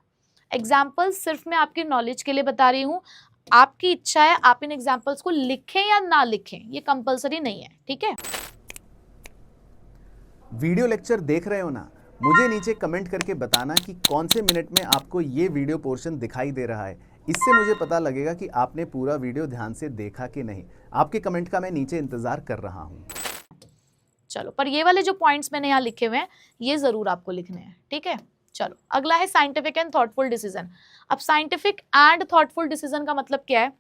एग्जाम्पल सिर्फ मैं आपकी नॉलेज के लिए बता रही हूँ, आपकी इच्छा है आप इन एग्जाम्पल्स को लिखें या ना लिखें, ये कंपलसरी नहीं है। ठीक है, वीडियो लेक्चर देख रहे हो ना, मुझे नीचे कमेंट करके बताना कि कौन से मिनट में आपको ये वीडियो पोर्शन दिखाई दे रहा है। इससे मुझे पता लगेगा कि आपने पूरा वीडियो ध्यान से देखा कि नहीं। आपके कमेंट का मैं नीचे इंतजार कर रहा हूँ। चलो, पर ये वाले जो पॉइंट्स मैंने यहाँ लिखे हुए हैं ये जरूर आपको लिखने हैं। ठीक है, चलो अगला है साइंटिफिक एंड थॉटफुल डिसीजन। अब साइंटिफिक एंड थॉटफुल डिसीजन का मतलब क्या है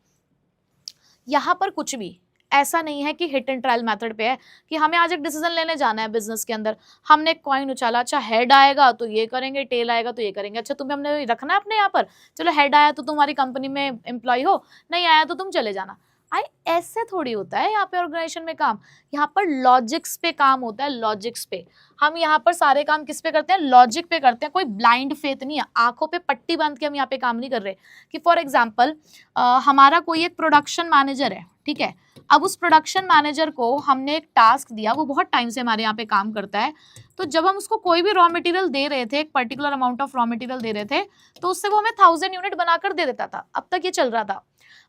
यहाँ पर कुछ भी ऐसा नहीं है कि हिट एंड ट्रायल मेथड पे है कि हमें आज एक डिसीजन लेने जाना है बिजनेस के अंदर, हमने एक कॉइन उछाला, अच्छा हेड आएगा तो ये करेंगे, टेल आएगा तो ये करेंगे, अच्छा तुम्हें हमने रखना है अपने यहाँ पर, चलो हेड आया तो तुम्हारी कंपनी में एम्प्लॉय हो, नहीं आया तो तुम चले जाना। ऐसे थोड़ी होता है यहाँ पे ऑर्गेनाइजेशन में काम। यहाँ पर लॉजिक्स पे काम होता है, लॉजिक्स पे। हम यहाँ पर सारे काम किस पे करते हैं? लॉजिक पे करते हैं। कोई ब्लाइंड फेथ नहीं है, आंखों पे पट्टी बांध के हम यहाँ पे काम नहीं कर रहे कि फॉर एग्जाम्पल हमारा कोई एक प्रोडक्शन मैनेजर है, ठीक है, अब उस प्रोडक्शन मैनेजर को हमने एक टास्क दिया, वो बहुत टाइम से हमारे यहाँ पे काम करता है, तो जब हम उसको कोई भी रॉ मटेरियल दे रहे थे, एक particular amount of raw material दे रहे थे, तो उससे वो हमें 1000 यूनिट बनाकर दे देता था, अब तक ये चल रहा था।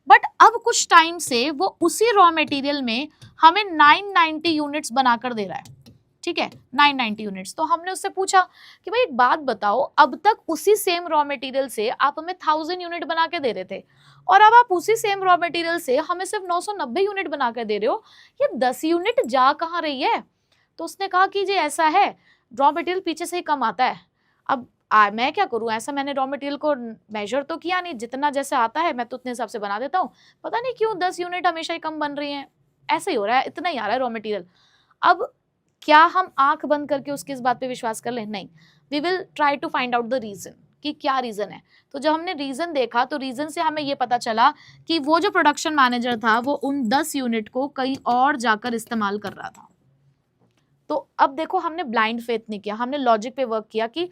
बट अब कुछ टाइम से वो उसी रॉ मटेरियल में हमें 990 यूनिट्स बनाकर दे रहा है, ठीक है, 990 यूनिट्स। तो हमने उससे पूछा कि भाई एक बात बताओ, अब तक उसी सेम रॉ मटेरियल से आप हमें 1000 यूनिट बना के दे रहे थे, और अब आप उसी सेम रॉ मटेरियल से हमें सिर्फ 990 यूनिट बना कर दे रहे हो, ये 10 यूनिट जा कहाँ रही है? तो उसने कहा कि जी ऐसा है, रॉ मटेरियल पीछे से ही कम आता है। अब मैं क्या करूं, ऐसा मैंने रॉ मटेरियल को मेजर तो किया नहीं, जितना जैसे आता है मैं तो उतने हिसाब से बना देता हूँ, पता नहीं क्यों 10 यूनिट हमेशा ही कम बन रही हैं, ऐसे ही हो रहा है, इतना ही आ रहा है रॉ मटेरियल। अब क्या हम आंख बंद करके उसकी इस बात पे विश्वास कर लें? नहीं, we will try to find out the reason कि क्या रीजन है। तो जब हमने रीजन देखा तो रीजन से हमें ये पता चला कि वो जो प्रोडक्शन मैनेजर था वो उन 10 यूनिट को कहीं और जाकर इस्तेमाल कर रहा था। तो अब देखो, हमने ब्लाइंड फेथ नहीं किया, हमने लॉजिक पे वर्क किया कि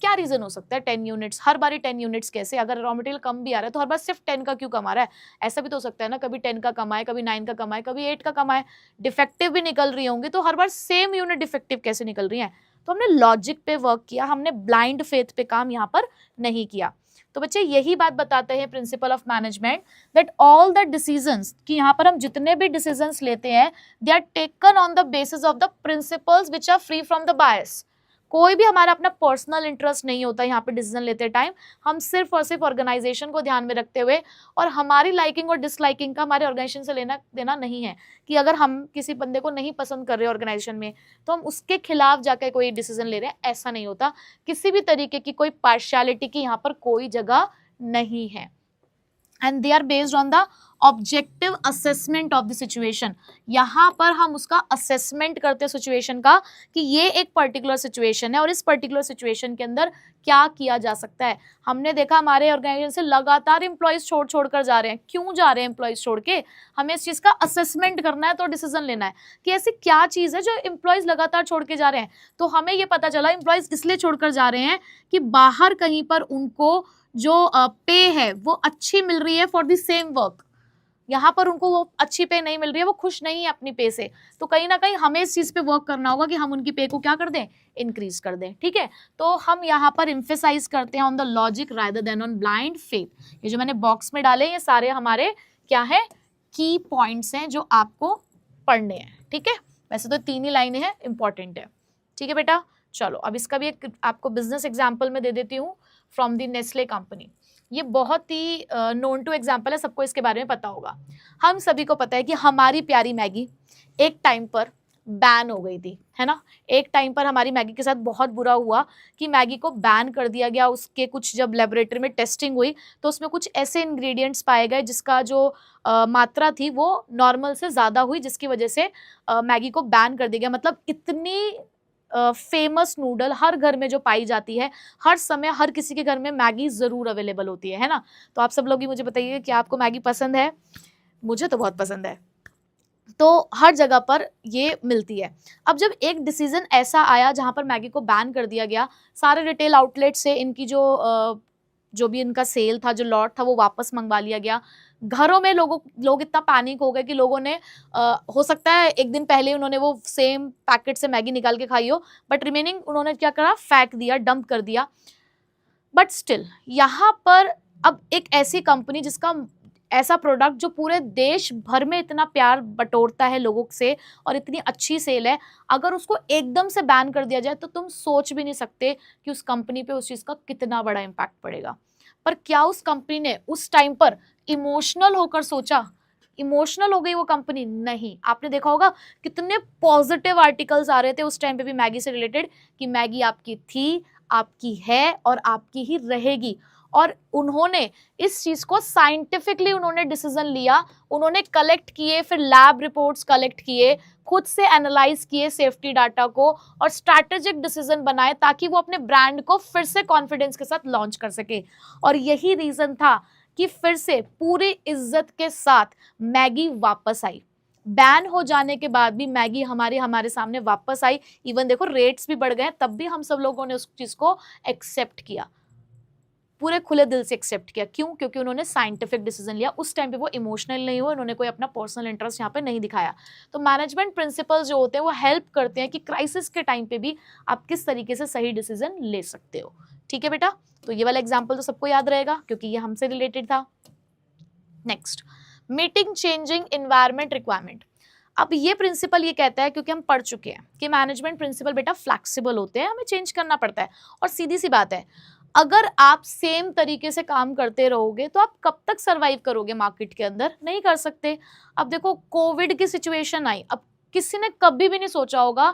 क्या रीजन हो सकता है 10 यूनिट्स, हर बारी 10 यूनिट्स कैसे? अगर रॉ मटेरियल कम भी आ रहा है तो हर बार सिर्फ 10 का क्यों कमा रहा है? ऐसा भी तो हो सकता है ना, कभी 10 का कमाए, कभी 9 का कमाए, कभी 8 का कमाए, डिफेक्टिव भी निकल रही होंगी, तो हर बार सेम यूनिट डिफेक्टिव कैसे निकल रही है? तो हमने लॉजिक पे वर्क किया, हमने ब्लाइंड फेथ पे काम यहाँ पर नहीं किया। तो बच्चे यही बात बताते हैं principle of management, that all the decisions, कि यहाँ पर हम जितने भी डिसीजंस लेते हैं they are taken on the basis of the principles which are free from the bias. कोई भी हमारा अपना पर्सनल इंटरेस्ट नहीं होता यहाँ पे डिसीजन लेते टाइम, हम सिर्फ और सिर्फ ऑर्गेनाइजेशन को ध्यान में रखते हुए, और हमारी लाइकिंग और डिसलाइकिंग का हमारे ऑर्गेनाइजेशन से लेना देना नहीं है कि अगर हम किसी बंदे को नहीं पसंद कर रहे ऑर्गेनाइजेशन में तो हम उसके खिलाफ जाकर कोई डिसीजन ले रहे हैं, ऐसा नहीं होता। किसी भी तरीके की कोई पार्शियलिटी की यहाँ पर कोई जगह नहीं है, and they are based on the objective assessment of the situation. यहाँ पर हम उसका असेसमेंट करते हैं सिचुएशन का कि ये एक पर्टिकुलर सिचुएशन है और इस पर्टिकुलर सिचुएशन के अंदर क्या किया जा सकता है। हमने देखा हमारे ऑर्गेनाइजेशन से लगातार एम्प्लॉयज छोड़ कर जा रहे हैं, क्यों जा रहे हैं एम्प्लॉयज छोड़ के? हमें इस चीज़ का असेसमेंट करना है, तो डिसीजन लेना है कि ऐसी क्या चीज़ है जो एम्प्लॉयज लगातार छोड़ के जा रहे हैं। तो हमें ये पता चला एम्प्लॉयज इसलिए छोड़कर जा रहे हैं कि बाहर कहीं पर उनको जो पे है वो अच्छी मिल रही है फॉर द सेम वर्क, यहाँ पर उनको वो अच्छी पे नहीं मिल रही है, वो खुश नहीं है अपनी पे से, तो कहीं ना कहीं हमें इस चीज़ पे वर्क करना होगा कि हम उनकी पे को क्या कर दें, इंक्रीज कर दें, ठीक है। तो हम यहाँ पर इम्फेसाइज करते हैं on the logic rather than on blind faith. ये जो मैंने बॉक्स में डाले ये सारे हमारे क्या है, की पॉइंट्स हैं जो आपको पढ़ने हैं, ठीक है। वैसे तो 3 ही लाइनें हैं, इंपॉर्टेंट है, ठीक है बेटा। चलो अब इसका भी एक आपको बिजनेस एग्जाम्पल में दे देती हूँ फ्रॉम द नेस्ले कंपनी। ये बहुत ही नोन टू एग्जाम्पल है, सबको इसके बारे में पता होगा। हम सभी को पता है कि हमारी प्यारी मैगी एक टाइम पर बैन हो गई थी, है ना। एक टाइम पर हमारी मैगी के साथ बहुत बुरा हुआ कि मैगी को बैन कर दिया गया। उसके कुछ जब लेबोरेटरी में टेस्टिंग हुई तो उसमें कुछ ऐसे इंग्रेडिएंट्स पाए गए जिसका जो मात्रा थी वो नॉर्मल से ज़्यादा हुई, जिसकी वजह से मैगी को बैन कर दिया गया। मतलब इतनी फेमस नूडल हर घर में जो पाई जाती है, हर समय हर किसी के घर में मैगी ज़रूर अवेलेबल होती है ना। तो आप सब लोग ही मुझे बताइए कि आपको मैगी पसंद है? मुझे तो बहुत पसंद है। तो हर जगह पर ये मिलती है। अब जब एक डिसीजन ऐसा आया जहाँ पर मैगी को बैन कर दिया गया, सारे रिटेल आउटलेट से इनकी जो भी इनका सेल था, जो लॉट था, वो वापस मंगवा लिया गया। घरों में लोग इतना पैनिक हो गए कि लोगों ने हो सकता है एक दिन पहले उन्होंने वो सेम पैकेट से मैगी निकाल के खाई हो, बट रिमेनिंग उन्होंने क्या करा, फेंक दिया, डंप कर दिया। बट स्टिल यहाँ पर अब एक ऐसी कंपनी जिसका ऐसा प्रोडक्ट जो पूरे देश भर में इतना प्यार बटोरता है लोगों से और इतनी अच्छी सेल है, अगर उसको एकदम से बैन कर दिया जाए तो तुम सोच भी नहीं सकते कि उस कंपनी पे उस चीज़ का कितना बड़ा इम्पैक्ट पड़ेगा। पर क्या उस कंपनी ने उस टाइम पर इमोशनल होकर सोचा? इमोशनल हो गई वो कंपनी? नहीं। आपने देखा होगा कितने पॉजिटिव आर्टिकल्स आ रहे थे उस टाइम पे भी मैगी से रिलेटेड कि मैगी आपकी थी, आपकी है और आपकी ही रहेगी। और उन्होंने इस चीज को साइंटिफिकली उन्होंने डिसीजन लिया, उन्होंने कलेक्ट किए, फिर लैब रिपोर्ट्स कलेक्ट किए, खुद से एनालाइज किए सेफ्टी डाटा को और स्ट्रैटेजिक डिसीजन बनाए ताकि वो अपने ब्रांड को फिर से कॉन्फिडेंस के साथ लॉन्च कर सके। और यही रीजन था कि फिर से पूरी इज्जत के साथ मैगी वापस आई। बैन हो जाने के बाद भी मैगी हमारे सामने वापस आई। इवन देखो रेट्स भी बढ़ गए, तब भी हम सब लोगों ने उस चीज को एक्सेप्ट किया, पूरे खुले दिल से एक्सेप्ट किया। क्यों? क्योंकि उन्होंने साइंटिफिक डिसीजन लिया। उस टाइम पे वो इमोशनल नहीं हुए, उन्होंने कोई अपना पर्सनल इंटरेस्ट यहाँ पे नहीं दिखाया। तो मैनेजमेंट प्रिंसिपल्स जो होते हैं वो हेल्प करते हैं कि क्राइसिस के टाइम पे भी आप किस तरीके से सही डिसीजन ले सकते हो। ठीक है बेटा, तो ये वाला एग्जाम्पल तो सबको याद रहेगा क्योंकि ये हमसे रिलेटेड था। Next, meeting changing environment requirement. अब ये प्रिंसिपल ये कहता है, क्योंकि हम पढ़ चुके हैं कि मैनेजमेंट प्रिंसिपल बेटा फ्लेक्सिबल होते हैं, हमें चेंज करना पड़ता है। और सीधी सी बात है, अगर आप सेम तरीके से काम करते रहोगे तो आप कब तक सरवाइव करोगे मार्केट के अंदर? नहीं कर सकते। अब देखो कोविड की सिचुएशन आई, अब किसी ने कभी भी नहीं सोचा होगा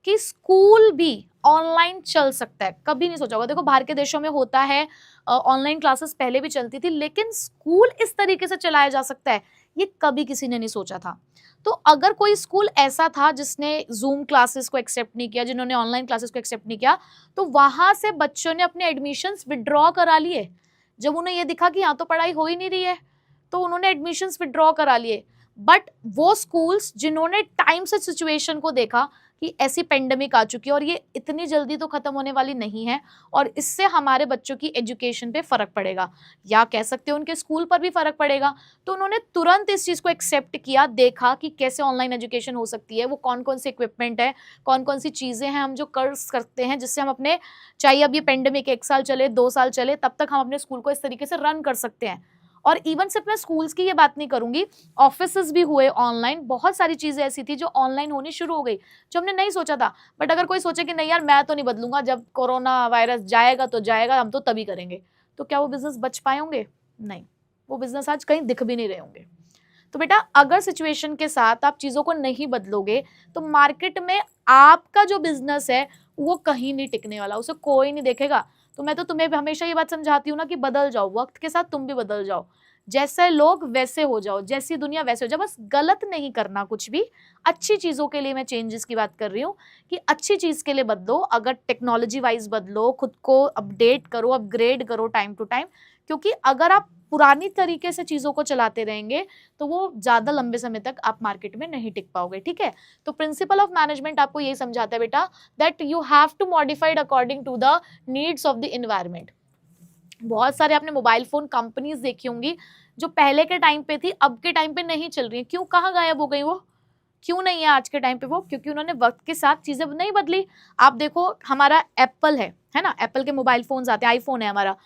कि स्कूल भी ऑनलाइन चल सकता है, कभी नहीं सोचा होगा। देखो बाहर के देशों में होता है, ऑनलाइन क्लासेस पहले भी चलती थी, लेकिन स्कूल इस तरीके से चलाया जा सकता है ये कभी किसी ने नहीं सोचा था। तो अगर कोई स्कूल ऐसा था जिसने जूम क्लासेस को एक्सेप्ट नहीं किया, जिन्होंने ऑनलाइन क्लासेस को एक्सेप्ट नहीं किया, तो वहां से बच्चों ने अपने एडमिशन्स विड्रॉ करा लिए। जब उन्हें ये दिखा कि यहाँ तो पढ़ाई हो ही नहीं रही है, तो उन्होंने एडमिशन्स विड्रॉ करा लिए। बट वो स्कूल्स जिन्होंने टाइम से सिचुएशन को देखा कि ऐसी पेंडेमिक आ चुकी है और ये इतनी जल्दी तो खत्म होने वाली नहीं है और इससे हमारे बच्चों की एजुकेशन पे फर्क पड़ेगा, या कह सकते हो उनके स्कूल पर भी फर्क पड़ेगा, तो उन्होंने तुरंत इस चीज को एक्सेप्ट किया, देखा कि कैसे ऑनलाइन एजुकेशन हो सकती है, वो कौन कौन सी इक्विपमेंट है, कौन कौन सी चीजें हैं हम जो कर सकते हैं जिससे हम अपने, चाहे अब ये पेंडेमिक 1 साल चले 2 साल चले, तब तक हम अपने स्कूल को इस तरीके से रन कर सकते हैं। और इवन सिर्फ मैं स्कूल्स की ये बात नहीं करूंगी, ऑफिसेज भी हुए ऑनलाइन, बहुत सारी चीजें ऐसी थी जो ऑनलाइन होनी शुरू हो गई जो हमने नहीं सोचा था। बट अगर कोई सोचे कि नहीं यार मैं तो नहीं बदलूंगा, जब कोरोना वायरस जाएगा तो जाएगा, हम तो तभी करेंगे, तो क्या वो बिजनेस बच पाए होंगे? नहीं, वो बिजनेस आज कहीं दिख भी नहीं रहे होंगे। तो बेटा अगर सिचुएशन के साथ आप चीजों को नहीं बदलोगे तो मार्केट में आपका जो बिजनेस है वो कहीं नहीं टिकने वाला, उसे कोई नहीं देखेगा। तो मैं तो तुम्हें हमेशा ये बात समझाती हूँ ना कि बदल जाओ, वक्त के साथ तुम भी बदल जाओ, जैसे लोग वैसे हो जाओ, जैसी दुनिया वैसे हो जाओ, बस गलत नहीं करना कुछ भी, अच्छी चीजों के लिए मैं चेंजेस की बात कर रही हूँ कि अच्छी चीज के लिए बदलो। अगर टेक्नोलॉजी वाइज बदलो, खुद को अपडेट करो, अपग्रेड करो टाइम टू टाइम, क्योंकि अगर आप पुरानी तरीके से चीजों को चलाते रहेंगे तो वो ज्यादा लंबे समय तक आप मार्केट में नहीं टिक पाओगे। ठीक है, तो प्रिंसिपल ऑफ मैनेजमेंट आपको यही समझाता है बेटा that you have to modified according to the needs of the environment. बहुत सारे आपने मोबाइल फोन कंपनीज देखी होंगी जो पहले के टाइम पे थी, अब के टाइम पे नहीं चल रही है। क्यों, कहाँ गायब हो गई वो, क्यों नहीं है आज के टाइम पे वो? क्योंकि उन्होंने वक्त के साथ चीजें नहीं बदली। आप देखो हमारा एप्पल है ना, एप्पल के मोबाइल फोन्स आते हैं, आईफोन है हमारा,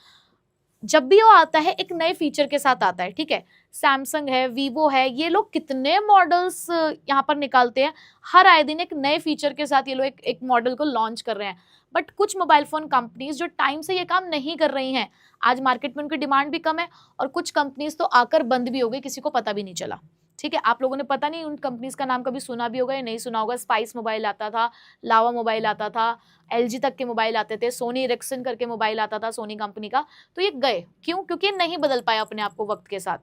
जब भी वो आता है एक नए फीचर के साथ आता है। ठीक है, सैमसंग है, वीवो है, ये लोग कितने मॉडल्स यहाँ पर निकालते हैं, हर आए दिन एक नए फीचर के साथ ये लोग एक मॉडल को लॉन्च कर रहे हैं। बट कुछ मोबाइल फोन कंपनीज जो टाइम से ये काम नहीं कर रही हैं, आज मार्केट में उनकी डिमांड भी कम है, और कुछ कंपनीज तो आकर बंद भी हो गई, किसी को पता भी नहीं चला। ठीक है, आप लोगों ने पता नहीं उन कंपनीज का नाम कभी सुना भी होगा या नहीं सुना होगा। स्पाइस मोबाइल आता था, लावा मोबाइल आता था, एलजी तक के मोबाइल आते थे, सोनी इरिक्सन करके मोबाइल आता था सोनी कंपनी का, तो ये गए। क्यों? क्योंकि ये नहीं बदल पाया अपने आप को वक्त के साथ,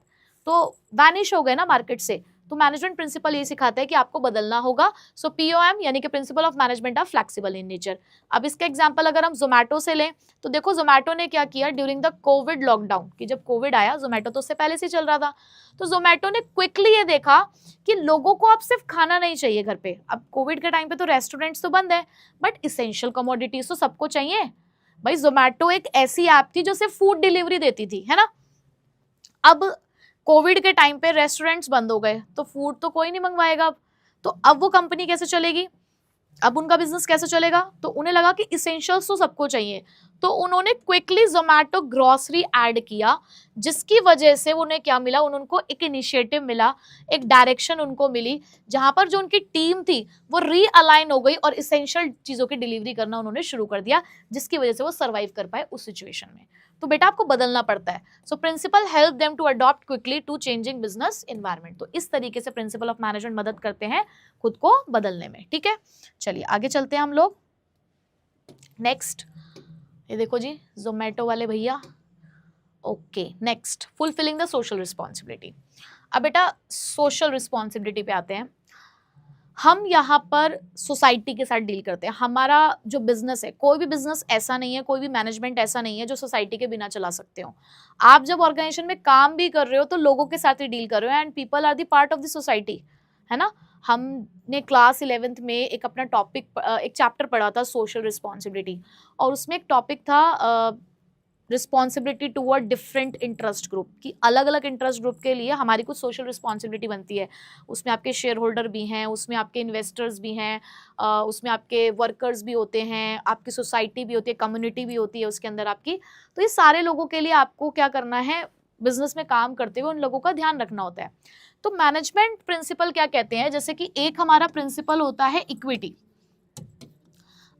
तो वैनिश हो गए ना मार्केट से। तो मैनेजमेंट प्रिंसिपल ये सिखाता है कि आपको बदलना होगा। सो पीओएम यानी कि principle of management are flexible in nature. अब इसका एग्जांपल अगर हम जोमेटो से लें तो देखो जोमेटो ने क्या किया ड्यूरिंग द कोविड लॉकडाउन, कि जब कोविड आया, जोमेटो तो उससे पहले से चल रहा था, तो जोमेटो ने क्विकली ये देखा कि लोगों को अब सिर्फ खाना नहीं चाहिए घर पे। अब कोविड के टाइम पे तो रेस्टोरेंट्स तो बंद है, बट इसेंशियल कमोडिटीज तो सबको चाहिए भाई। जोमेटो एक ऐसी ऐप थी जो सिर्फ फूड डिलीवरी देती थी, है ना। अब कोविड के टाइम पे रेस्टोरेंट्स बंद हो गए तो फूड तो कोई नहीं मंगवाएगा, तो अब वो कंपनी कैसे चलेगी, अब उनका बिजनेस कैसे चलेगा? तो उन्हें लगा कि इसेंशियल्स तो सबको चाहिए, तो उन्होंने क्विकली जोमेटो ग्रोसरी ऐड किया, जिसकी वजह से उन्हें क्या मिला, उनको एक इनिशिएटिव मिला, एक डायरेक्शन उनको मिली, जहां पर जो उनकी टीम थी वो रीअलाइन हो गई और इसेंशियल चीजों की डिलीवरी करना उन्होंने शुरू कर दिया, जिसकी वजह से वो सर्वाइव कर पाए उस सिचुएशन में। तो बेटा आपको बदलना पड़ता है। So principle help them to adopt quickly to changing business environment. तो इस तरीके से प्रिंसिपल ऑफ मैनेजमेंट मदद करते हैं खुद को बदलने में। ठीक है, चलिए आगे चलते हैं हम लोग। नेक्स्ट ये देखो जी, जोमेटो वाले भैया okay, next, fulfilling the social responsibility. अब बेटा सोशल रिस्पॉन्सिबिलिटी पे आते हैं। हम यहाँ पर सोसाइटी के साथ डील करते हैं। हमारा जो बिजनेस है, कोई भी बिजनेस ऐसा नहीं है, कोई भी मैनेजमेंट ऐसा नहीं है जो सोसाइटी के बिना चला सकते हो। आप जब ऑर्गेनाइजेशन में काम भी कर रहे हो तो लोगों के साथ ही डील कर रहे हो, and people are the part of the society, है ना। हमने क्लास 11th में एक अपना टॉपिक, एक चैप्टर पढ़ा था सोशल रिस्पॉन्सिबिलिटी, और उसमें एक टॉपिक था responsibility toward different interest group, की अलग अलग इंटरेस्ट ग्रुप के लिए हमारी कुछ सोशल रिस्पॉन्सिबिलिटी बनती है। उसमें आपके शेयर होल्डर भी हैं, उसमें आपके इन्वेस्टर्स भी हैं, उसमें आपके वर्कर्स भी होते हैं, आपकी सोसाइटी भी होती है, कम्युनिटी भी होती है उसके अंदर आपकी। तो ये सारे लोगों के लिए आपको क्या करना है, बिजनेस में काम करते हुए उन लोगों का ध्यान रखना होता है। तो मैनेजमेंट प्रिंसिपल क्या कहते हैं, जैसे कि एक हमारा प्रिंसिपल होता है इक्विटी।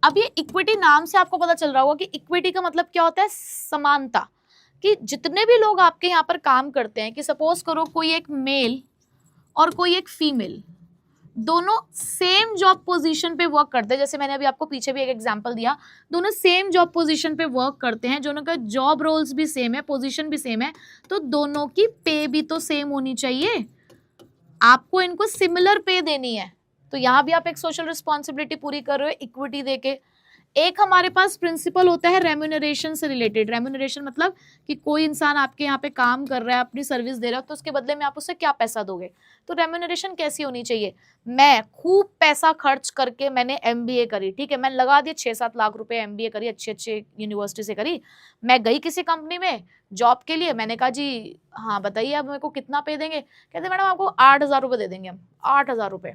अब ये इक्विटी नाम से आपको पता चल रहा होगा कि इक्विटी का मतलब क्या होता है, समानता। कि जितने भी लोग आपके यहाँ पर काम करते हैं, कि सपोज करो कोई एक मेल और कोई एक फीमेल, दोनों सेम जॉब पोजीशन पे वर्क करते हैं। जैसे मैंने अभी आपको पीछे भी एक एग्जांपल दिया, दोनों सेम जॉब पोजीशन पे वर्क करते हैं, दोनों का जॉब रोल्स भी सेम है, पोजीशन भी सेम है, तो दोनों की पे भी तो सेम होनी चाहिए। आपको इनको सिमिलर पे देनी है। तो यहाँ भी आप एक सोशल रिस्पॉन्सिबिलिटी पूरी कर रहे हो इक्विटी देके। एक हमारे पास प्रिंसिपल होता है रेम्यूनरेशन से रिलेटेड। रेम्यूनरेशन मतलब कि कोई इंसान आपके यहाँ पे काम कर रहा है, अपनी सर्विस दे रहा है, तो उसके बदले में आप उससे क्या पैसा दोगे। तो रेम्यूनरेशन कैसी होनी चाहिए, मैं खूब पैसा खर्च करके मैंने MBA करी, ठीक है, मैंने लगा दिए 6-7 लाख रुपए, MBA करी, अच्छी अच्छी यूनिवर्सिटी से करी, मैं गई किसी कंपनी में जॉब के लिए, मैंने कहा जी हाँ बताइए अब मेरे को कितना पे देंगे, कहते मैडम आपको 8,000 रुपये दे देंगे हम। 8,000 रुपये,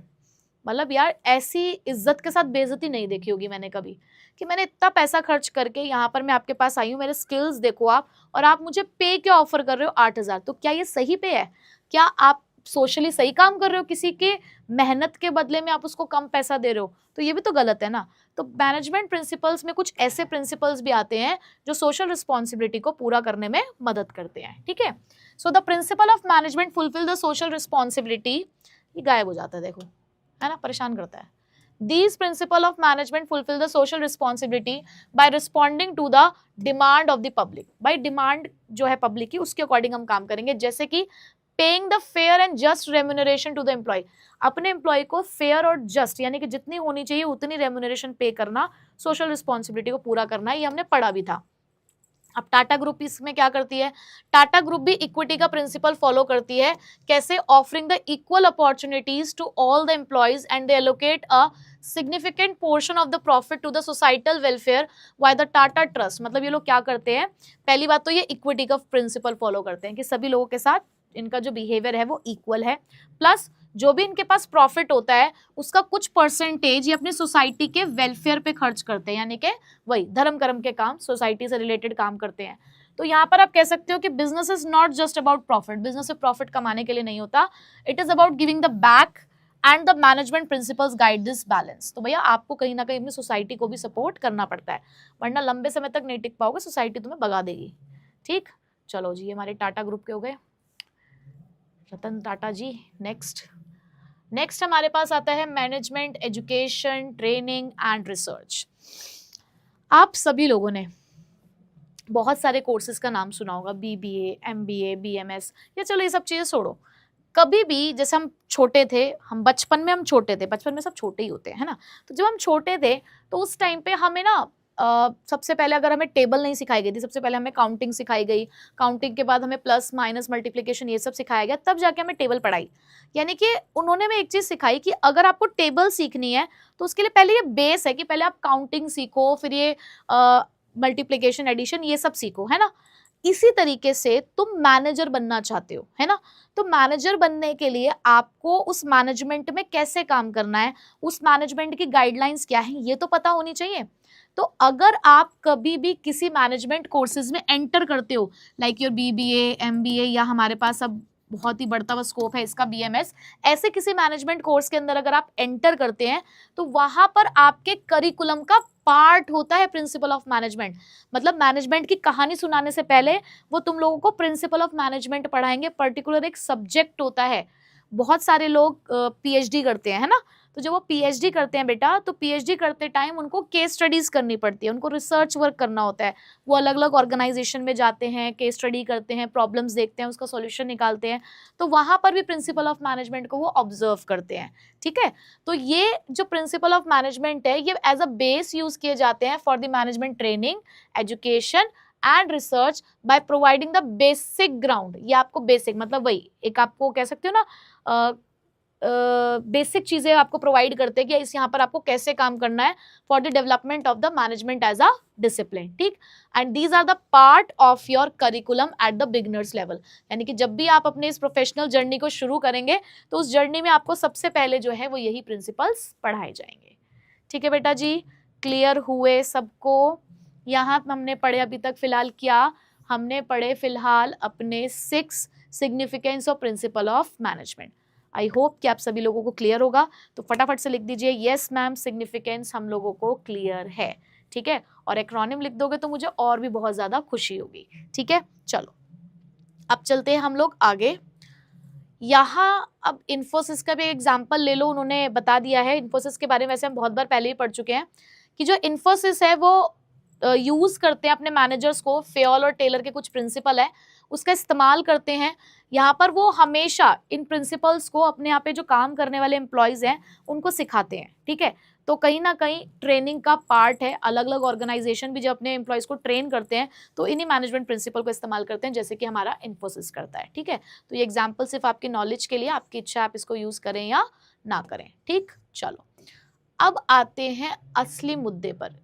मतलब यार ऐसी इज्जत के साथ बेइज्जती नहीं देखी होगी मैंने कभी, कि मैंने इतना पैसा खर्च करके यहाँ पर मैं आपके पास आई हूँ, मेरे स्किल्स देखो आप, और आप मुझे पे क्या ऑफर कर रहे हो 8,000। तो क्या ये सही पे है, क्या आप सोशली सही काम कर रहे हो, किसी के मेहनत के बदले में आप उसको कम पैसा दे रहे हो, तो ये भी तो गलत है ना। तो मैनेजमेंट प्रिंसिपल्स में कुछ ऐसे प्रिंसिपल्स भी आते हैं जो सोशल रिस्पॉन्सिबिलिटी को पूरा करने में मदद करते हैं, ठीक है। So the principal of management fulfil the social responsibility, ये गायब हो जाता है देखो, है ना, परेशान करता है। These principle of management fulfill the social responsibility by responding to the demand of the public. By demand जो है public की, उसके according हम काम करेंगे। जैसे कि paying the fair and just remuneration to the employee, अपने employee को fair और just यानी कि जितनी होनी चाहिए उतनी remuneration pay करना, social responsibility को पूरा करना, ये हमने पढ़ा भी था। अब टाटा ग्रुप इसमें क्या करती है, टाटा ग्रुप भी इक्विटी का प्रिंसिपल फॉलो करती है। कैसे, offering the equal opportunities to all the employees and they allocate a significant portion of the profit to the societal welfare by the Tata Trust. मतलब ये लोग क्या करते हैं, पहली बात तो ये इक्विटी का प्रिंसिपल फॉलो करते हैं कि सभी लोगों के साथ इनका जो बिहेवियर है वो इक्वल है, प्लस जो भी इनके पास प्रॉफिट होता है उसका कुछ परसेंटेज ये अपनी सोसाइटी के वेलफेयर पे खर्च करते हैं, यानी कि वही धर्म कर्म के काम, सोसाइटी से रिलेटेड काम करते हैं। तो यहाँ पर आप कह सकते हो कि business is not just about profit, business से प्रॉफिट कमाने के लिए नहीं होता, it is about giving the back and the management principles guide this balance. तो भैया आपको कहीं ना कहीं अपनी सोसाइटी को भी सपोर्ट करना पड़ता है, वरना लंबे समय तक नहीं टिक पाओगे, सोसाइटी तुम्हें भगा देगी, ठीक। चलो जी, ये हमारे टाटा ग्रुप के हो गए, रतन टाटा जी। नेक्स्ट हमारे पास आता है management education training and research. आप सभी लोगों ने बहुत सारे कोर्सेज का नाम सुना होगा, BBA, MBA, BMS, या चलो ये सब चीज़ें छोड़ो। कभी भी जैसे हम छोटे थे, हम बचपन में हम छोटे थे, बचपन में सब छोटे ही होते हैं, है ना। तो जब हम छोटे थे तो उस टाइम पे हमें ना सबसे पहले अगर हमें टेबल नहीं सिखाई गई थी, सबसे पहले हमें काउंटिंग सिखाई गई, काउंटिंग के बाद हमें प्लस माइनस मल्टीप्लिकेशन ये सब सिखाया गया, तब जाके हमें टेबल पढ़ाई। यानी कि उन्होंने हमें एक चीज़ सिखाई कि अगर आपको टेबल सीखनी है तो उसके लिए पहले ये बेस है कि पहले आप काउंटिंग सीखो, फिर ये मल्टीप्लिकेशन एडिशन ये सब सीखो, है ना। इसी तरीके से तुम मैनेजर बनना चाहते हो, है ना, तो मैनेजर बनने के लिए आपको उस मैनेजमेंट में कैसे काम करना है, उस मैनेजमेंट की गाइडलाइंस क्या है, ये तो पता होनी चाहिए। तो अगर आप कभी भी किसी मैनेजमेंट कोर्सेज में एंटर करते हो, लाइक योर BBA, MBA, या हमारे पास अब बहुत ही बढ़ता हुआ स्कोप है इसका BMS, ऐसे किसी मैनेजमेंट कोर्स के अंदर अगर आप एंटर करते हैं तो वहां पर आपके करिकुलम का पार्ट होता है प्रिंसिपल ऑफ मैनेजमेंट। मतलब मैनेजमेंट की कहानी सुनाने से पहले वो तुम लोगों को प्रिंसिपल ऑफ मैनेजमेंट पढ़ाएंगे, पर्टिकुलर एक सब्जेक्ट होता है, बहुत सारे लोग पीएचडी करते हैं, है ना, तो जब वो पीएचडी करते हैं बेटा, तो पीएचडी करते टाइम उनको केस स्टडीज करनी पड़ती है, उनको रिसर्च वर्क करना होता है। वो अलग अलग ऑर्गेनाइजेशन में जाते हैं, केस स्टडी करते हैं, प्रॉब्लम्स देखते हैं, उसका सॉल्यूशन निकालते हैं, तो वहाँ पर भी प्रिंसिपल ऑफ मैनेजमेंट को वो ऑब्जर्व करते हैं। ठीक है, तो ये जो प्रिंसिपल ऑफ मैनेजमेंट है, ये एज अ बेस यूज किए जाते हैं for the management training, education and research by providing the basic ground. ये आपको बेसिक मतलब वही एक आपको कह सकते हो ना, बेसिक चीजें आपको प्रोवाइड करते हैं कि इस यहाँ पर आपको कैसे काम करना है for the development of the management as a discipline. ठीक, and these are the part of your curriculum at the beginners level. यानी कि जब भी आप अपने इस प्रोफेशनल जर्नी को शुरू करेंगे तो उस जर्नी में आपको सबसे पहले जो है वो यही प्रिंसिपल्स पढ़ाए जाएंगे। ठीक है बेटा जी, क्लियर हुए सबको? यहाँ हमने पढ़े अभी तक फिलहाल क्या हमने पढ़े? फिलहाल अपने 6 significance of principle of management. I hope कि आप सभी लोगों को क्लियर होगा, तो फटाफट से लिख दीजिए यस मैम, सिग्निफिकेंस हम लोगों को क्लियर है। ठीक है, और एक्रोनिम लिख दोगे तो मुझे और भी बहुत ज्यादा खुशी होगी। ठीक है, चलो अब चलते हैं हम लोग आगे। यहाँ अब इन्फोसिस का भी एग्जाम्पल ले लो, उन्होंने बता दिया है। इन्फोसिस के बारे में वैसे हम बहुत बार पहले ही पढ़ चुके हैं कि जो इन्फोसिस है वो यूज करते हैं अपने मैनेजर्स को, फेयोल और टेलर के कुछ प्रिंसिपल है उसका इस्तेमाल करते हैं। यहाँ पर वो हमेशा इन प्रिंसिपल्स को अपने यहाँ पे जो काम करने वाले एम्प्लॉयज हैं उनको सिखाते हैं। ठीक है, तो कहीं ना कहीं ट्रेनिंग का पार्ट है। अलग अलग ऑर्गेनाइजेशन भी जब अपने एम्प्लॉयज को ट्रेन करते हैं तो इन्हीं मैनेजमेंट प्रिंसिपल को इस्तेमाल करते हैं, जैसे कि हमारा इन्फोसिस करता है। ठीक है, तो ये एग्जाम्पल सिर्फ आपकी नॉलेज के लिए, आपकी इच्छा आप इसको यूज करें या ना करें। ठीक, चलो अब आते हैं असली मुद्दे पर।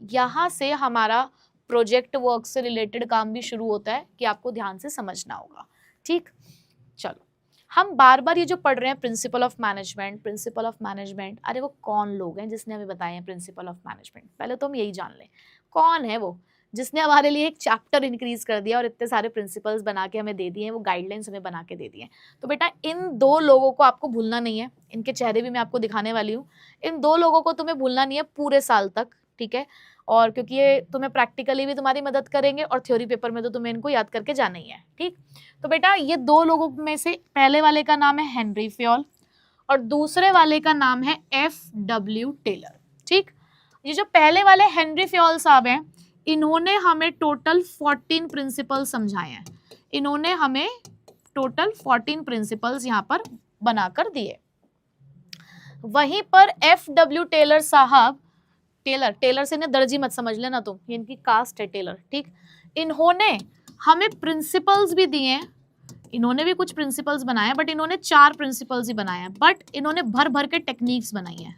यहाँ से हमारा प्रोजेक्ट वर्क से रिलेटेड काम भी शुरू होता है कि आपको ध्यान से समझना होगा। ठीक, चलो हम बार बार ये जो पढ़ रहे हैं principle of management, principal of management, अरे वो कौन लोग हैं जिसने हमें बताए हैं प्रिंसिपल ऑफ मैनेजमेंट? पहले तो हम यही जान लें कौन है वो जिसने हमारे लिए एक चैप्टर इंक्रीज कर दिया और इतने सारे प्रिंसिपल्स बना के हमें दे दिए हैं, वो गाइडलाइंस हमें बना के दे दिए हैं। तो बेटा इन 2 लोगों को आपको भूलना नहीं है, इनके चेहरे भी मैं आपको दिखाने वाली हूँ। इन 2 लोगों को तुम्हें भूलना नहीं है पूरे साल तक। ठीक है, और क्योंकि ये तुम्हें प्रैक्टिकली भी तुम्हारी मदद करेंगे और थ्योरी पेपर में तो तुम्हें इनको याद करके जाना ही है। ठीक, तो बेटा ये 2 लोगों में से पहले वाले का नाम है हेनरी फेयोल और दूसरे वाले का नाम है F.W. टेलर। ठीक, ये जो पहले वाले हेनरी फेयोल साहब हैं, इन्होंने हमें टोटल 14 प्रिंसिपल समझाए हैं। इन्होंने हमें टोटल 14 प्रिंसिपल्स यहाँ पर बनाकर दिए। वहीं पर F.W. टेलर साहब, टेलर से ने दर्जी मत समझ लेना तुम, ये इनकी कास्ट है टेलर। ठीक, इन्होंने हमें प्रिंसिपल्स भी दिए हैं, इन्होंने भी कुछ प्रिंसिपल्स बनाए हैं, बट इन्होंने 4 प्रिंसिपल्स ही बनाए हैं, बट इन्होंने भर भर के टेक्निक्स बनाई हैं।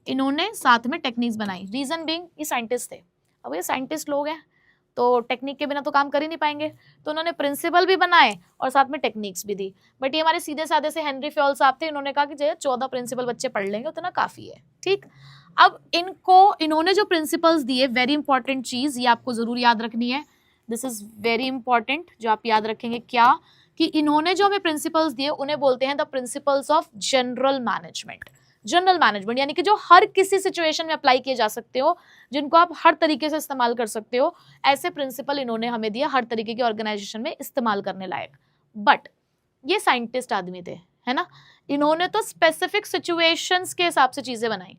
इन्होंने साथ में टेक्निक्स बनाई, रीजन बीइंग ये साइंटिस्ट थे। अब ये साइंटिस्ट लोग हैं तो टेक्निक के बिना तो काम कर ही नहीं पाएंगे, तो उन्होंने प्रिंसिपल भी बनाए और साथ में टेक्निक्स भी दी। बट ये हमारे सीधे साधे से हेनरी फेयोल साहब थे, इन्होंने कहा कि 14 प्रिंसिपल बच्चे पढ़ लेंगे उतना काफी है। ठीक, अब इन्होंने जो प्रिंसिपल्स दिए, वेरी इंपॉर्टेंट चीज ये आपको जरूर याद रखनी है, दिस इज वेरी इंपॉर्टेंट, जो आप याद रखेंगे क्या कि इन्होंने जो हमें प्रिंसिपल्स दिए उन्हें बोलते हैं the principles of general management. General management यानी कि जो हर किसी सिचुएशन में अप्लाई किए जा सकते हो, जिनको आप हर तरीके से इस्तेमाल कर सकते हो, ऐसे प्रिंसिपल इन्होंने हमें दिया हर तरीके की ऑर्गेनाइजेशन में इस्तेमाल करने लायक। बट ये साइंटिस्ट आदमी थे, है ना, इन्होंने तो स्पेसिफिक सिचुएशंस के हिसाब से चीजें बनाई।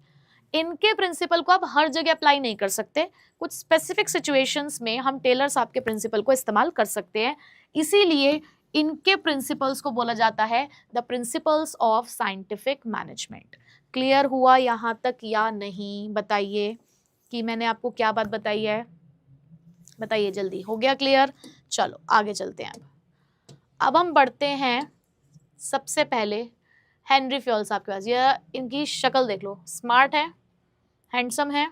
इनके प्रिंसिपल को आप हर जगह अप्लाई नहीं कर सकते, कुछ स्पेसिफिक सिचुएशंस में हम टेलर साहब के प्रिंसिपल को इस्तेमाल कर सकते हैं। इसीलिए इनके प्रिंसिपल्स को बोला जाता है the principles of scientific management. Clear हुआ यहाँ तक या नहीं? बताइए कि मैंने आपको क्या बात बताई है, बताइए जल्दी। हो गया क्लियर? चलो आगे चलते हैं। अब हम बढ़ते हैं सबसे पहले हेनरी फेयोल साहब के पास। ये इनकी शक्ल देख लो, स्मार्ट है, हैंडसम है,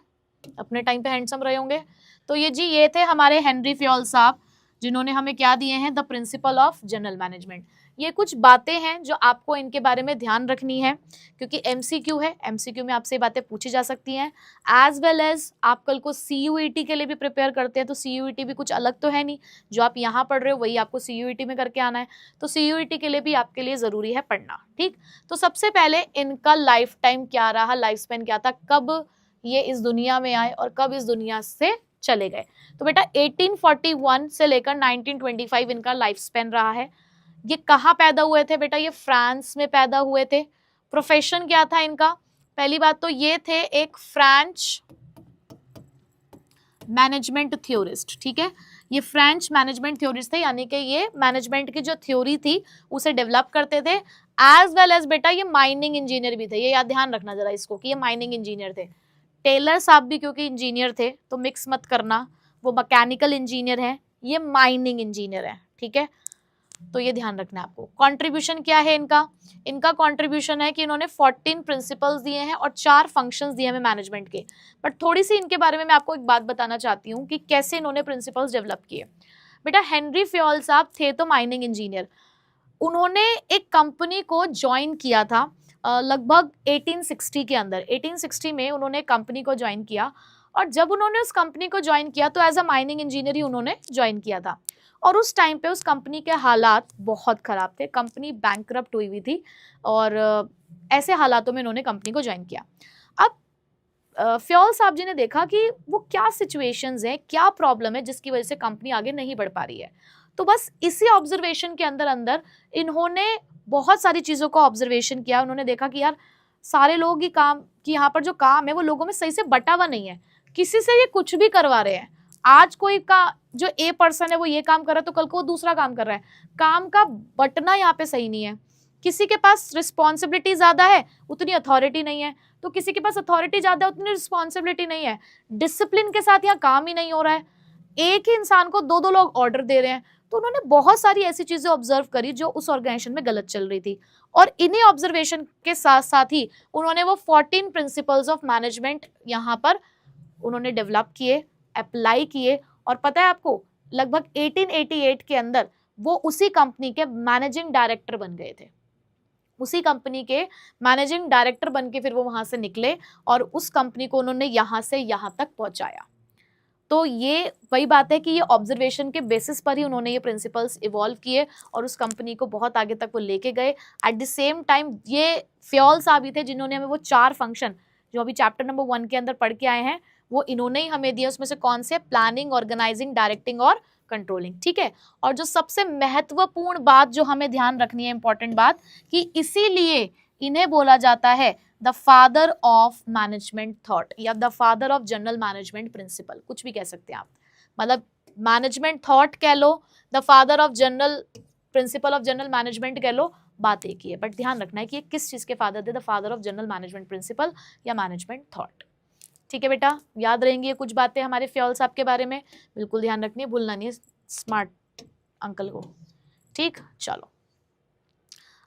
अपने टाइम पे हैंडसम रहे होंगे। तो ये थे हमारे हेनरी फेयोल साहब, जिन्होंने हमें क्या दिए हैं, the principal of general management. ये कुछ बातें हैं जो आपको इनके बारे में ध्यान रखनी है, क्योंकि एमसीक्यू है, एमसीक्यू में आपसे ये बातें पूछी जा सकती हैं। एज वेल एज आप कल को सीयूईटी के लिए भी प्रिपेयर करते हैं, तो सीयूईटी भी कुछ अलग तो है नहीं, जो आप यहाँ पढ़ रहे हो वही आपको सीयूईटी में करके आना है, तो सीयूईटी के लिए भी आपके लिए ज़रूरी है पढ़ना। ठीक, तो सबसे पहले इनका लाइफ टाइम क्या रहा, लाइफ स्पेन क्या था, कब ये इस दुनिया में आए और कब इस दुनिया से चले गए। तो बेटा 1841 से लेकर 1925 इनका लाइफ स्पेन रहा है। ये कहाँ पैदा हुए थे बेटा? ये फ्रांस में पैदा हुए थे। प्रोफेशन क्या था इनका? पहली बात तो ये थे एक फ्रेंच मैनेजमेंट थ्योरिस्ट, ठीक है, ये फ्रेंच मैनेजमेंट थ्योरिस्ट थे, यानी कि ये मैनेजमेंट की जो थ्योरी थी उसे डेवलप करते थे। एज वेल एज बेटा ये माइनिंग इंजीनियर भी थे, ये याद ध्यान रखना जरा इसको कि ये माइनिंग इंजीनियर थे। टेलर साहब भी क्योंकि इंजीनियर थे तो मिक्स मत करना, वो मैकेनिकल इंजीनियर है, ये माइनिंग इंजीनियर है, ठीक है, तो ये ध्यान रखना है आपको। कंट्रीब्यूशन क्या है इनका? इनका कंट्रीब्यूशन है कि इन्होंने 14 प्रिंसिपल्स दिए हैं और 4 फंक्शंस दिए हैं मैनेजमेंट के। बट थोड़ी सी इनके बारे में मैं आपको एक बात बताना चाहती हूँ कि कैसे इन्होंने प्रिंसिपल्स डेवलप किए। बेटा हेनरी फ्योल साहब थे तो माइनिंग इंजीनियर, उन्होंने एक कंपनी को ज्वाइन किया था लगभग 1860 के अंदर। 1860 में उन्होंने कंपनी को ज्वाइन किया, और जब उन्होंने उस कंपनी को ज्वाइन किया तो एज अ माइनिंग इंजीनियर ही उन्होंने ज्वाइन किया था। और उस टाइम पे उस कंपनी के हालात बहुत ख़राब थे, कंपनी बैंकरप्ट हुई हुई थी, और ऐसे हालातों में इन्होंने कंपनी को ज्वाइन किया। अब फ्योल साहब जी ने देखा कि वो क्या सिचुएशंस हैं, क्या प्रॉब्लम है जिसकी वजह से कंपनी आगे नहीं बढ़ पा रही है। तो बस इसी ऑब्जर्वेशन के अंदर अंदर इन्होंने बहुत सारी चीज़ों का ऑब्जर्वेशन किया। उन्होंने देखा कि यार सारे लोग ही काम कि यहाँ पर जो काम है वो लोगों में सही से बटा हुआ नहीं है, किसी से ये कुछ भी करवा रहे हैं। आज कोई का जो ए पर्सन है वो ये काम कर रहा है तो कल को वो दूसरा काम कर रहा है, काम का बटना यहाँ पे सही नहीं है। किसी के पास रिस्पॉन्सिबिलिटी ज़्यादा है, उतनी अथॉरिटी नहीं है, तो किसी के पास अथॉरिटी ज़्यादा है, उतनी रिस्पॉन्सिबिलिटी नहीं है। डिसिप्लिन के साथ यहाँ काम ही नहीं हो रहा है, एक ही इंसान को 2-2 लोग ऑर्डर दे रहे हैं। तो उन्होंने बहुत सारी ऐसी चीज़ें ऑब्जर्व करी जो उस ऑर्गेनाइजेशन में गलत चल रही थी, और इन्हीं ऑब्जर्वेशन के साथ साथ ही उन्होंने वो 14 प्रिंसिपल्स ऑफ मैनेजमेंट यहाँ पर उन्होंने डेवलप किए, अप्लाई किए, और पता है आपको लगभग 1888 के अंदर वो उसी कंपनी के मैनेजिंग डायरेक्टर बन गए थे। उसी कंपनी के मैनेजिंग डायरेक्टर बन के फिर वो वहां से निकले और उस कंपनी को उन्होंने यहाँ से यहाँ तक पहुंचाया। तो ये वही बात है कि ये ऑब्जर्वेशन के बेसिस पर ही उन्होंने ये प्रिंसिपल्स इवॉल्व किए और उस कंपनी को बहुत आगे तक वो लेके गए। एट द सेम टाइम ये फ्योल साहब ही थे जिन्होंने हमें वो 4 फंक्शन जो अभी चैप्टर नंबर 1 के अंदर पढ़ के आए हैं वो इन्होंने ही हमें दिए। उसमें से कौन से? प्लानिंग, ऑर्गेनाइजिंग, डायरेक्टिंग और कंट्रोलिंग, ठीक है। और जो सबसे महत्वपूर्ण बात जो हमें ध्यान रखनी है, इंपॉर्टेंट बात, कि इसीलिए इन्हें बोला जाता है the father of management thought या the father of general management principle, कुछ भी कह सकते हैं आप। मतलब मैनेजमेंट थॉट कह लो, the father of general principle of general management कह लो, बात एक ही है। बट ध्यान रखना है कि ये किस चीज़ के फादर थे, the father of general management principle या मैनेजमेंट थॉट, ठीक है बेटा। याद रहेंगी ये कुछ बातें हमारे फ्योल साहब के बारे में, बिल्कुल ध्यान रखनी है, भूलना नहीं है स्मार्ट अंकल को, ठीक। चलो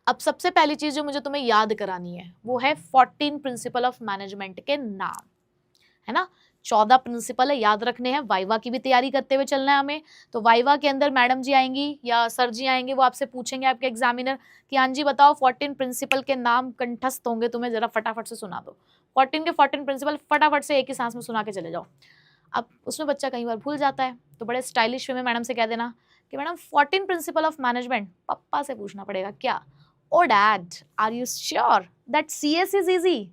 अब सबसे पहली चीज जो मुझे तुम्हें याद करानी है वो है 14 प्रिंसिपल ऑफ मैनेजमेंट के नाम, है ना। 14 प्रिंसिपल है, याद रखने हैं। वाइवा की भी तैयारी करते हुए चलना है हमें। तो वाइवा के अंदर मैडम जी आएंगी या सर जी आएंगे, वो आपसे पूछेंगे आपके एग्जामिनर कि हाँ जी बताओ 14 प्रिंसिपल के नाम कंठस्थ होंगे तुम्हें, जरा फटाफट से सुना दो। 14 के 14 प्रिंसिपल फटाफट से एक ही सांस में सुना के चले जाओ। अब उसमें बच्चा कई बार भूल जाता है तो बड़े स्टाइलिश वे में मैडम से कह देना कि मैडम 14 प्रिंसिपल ऑफ मैनेजमेंट, पप्पा से पूछना पड़ेगा क्या? Oh dad are you sure that CS is easy?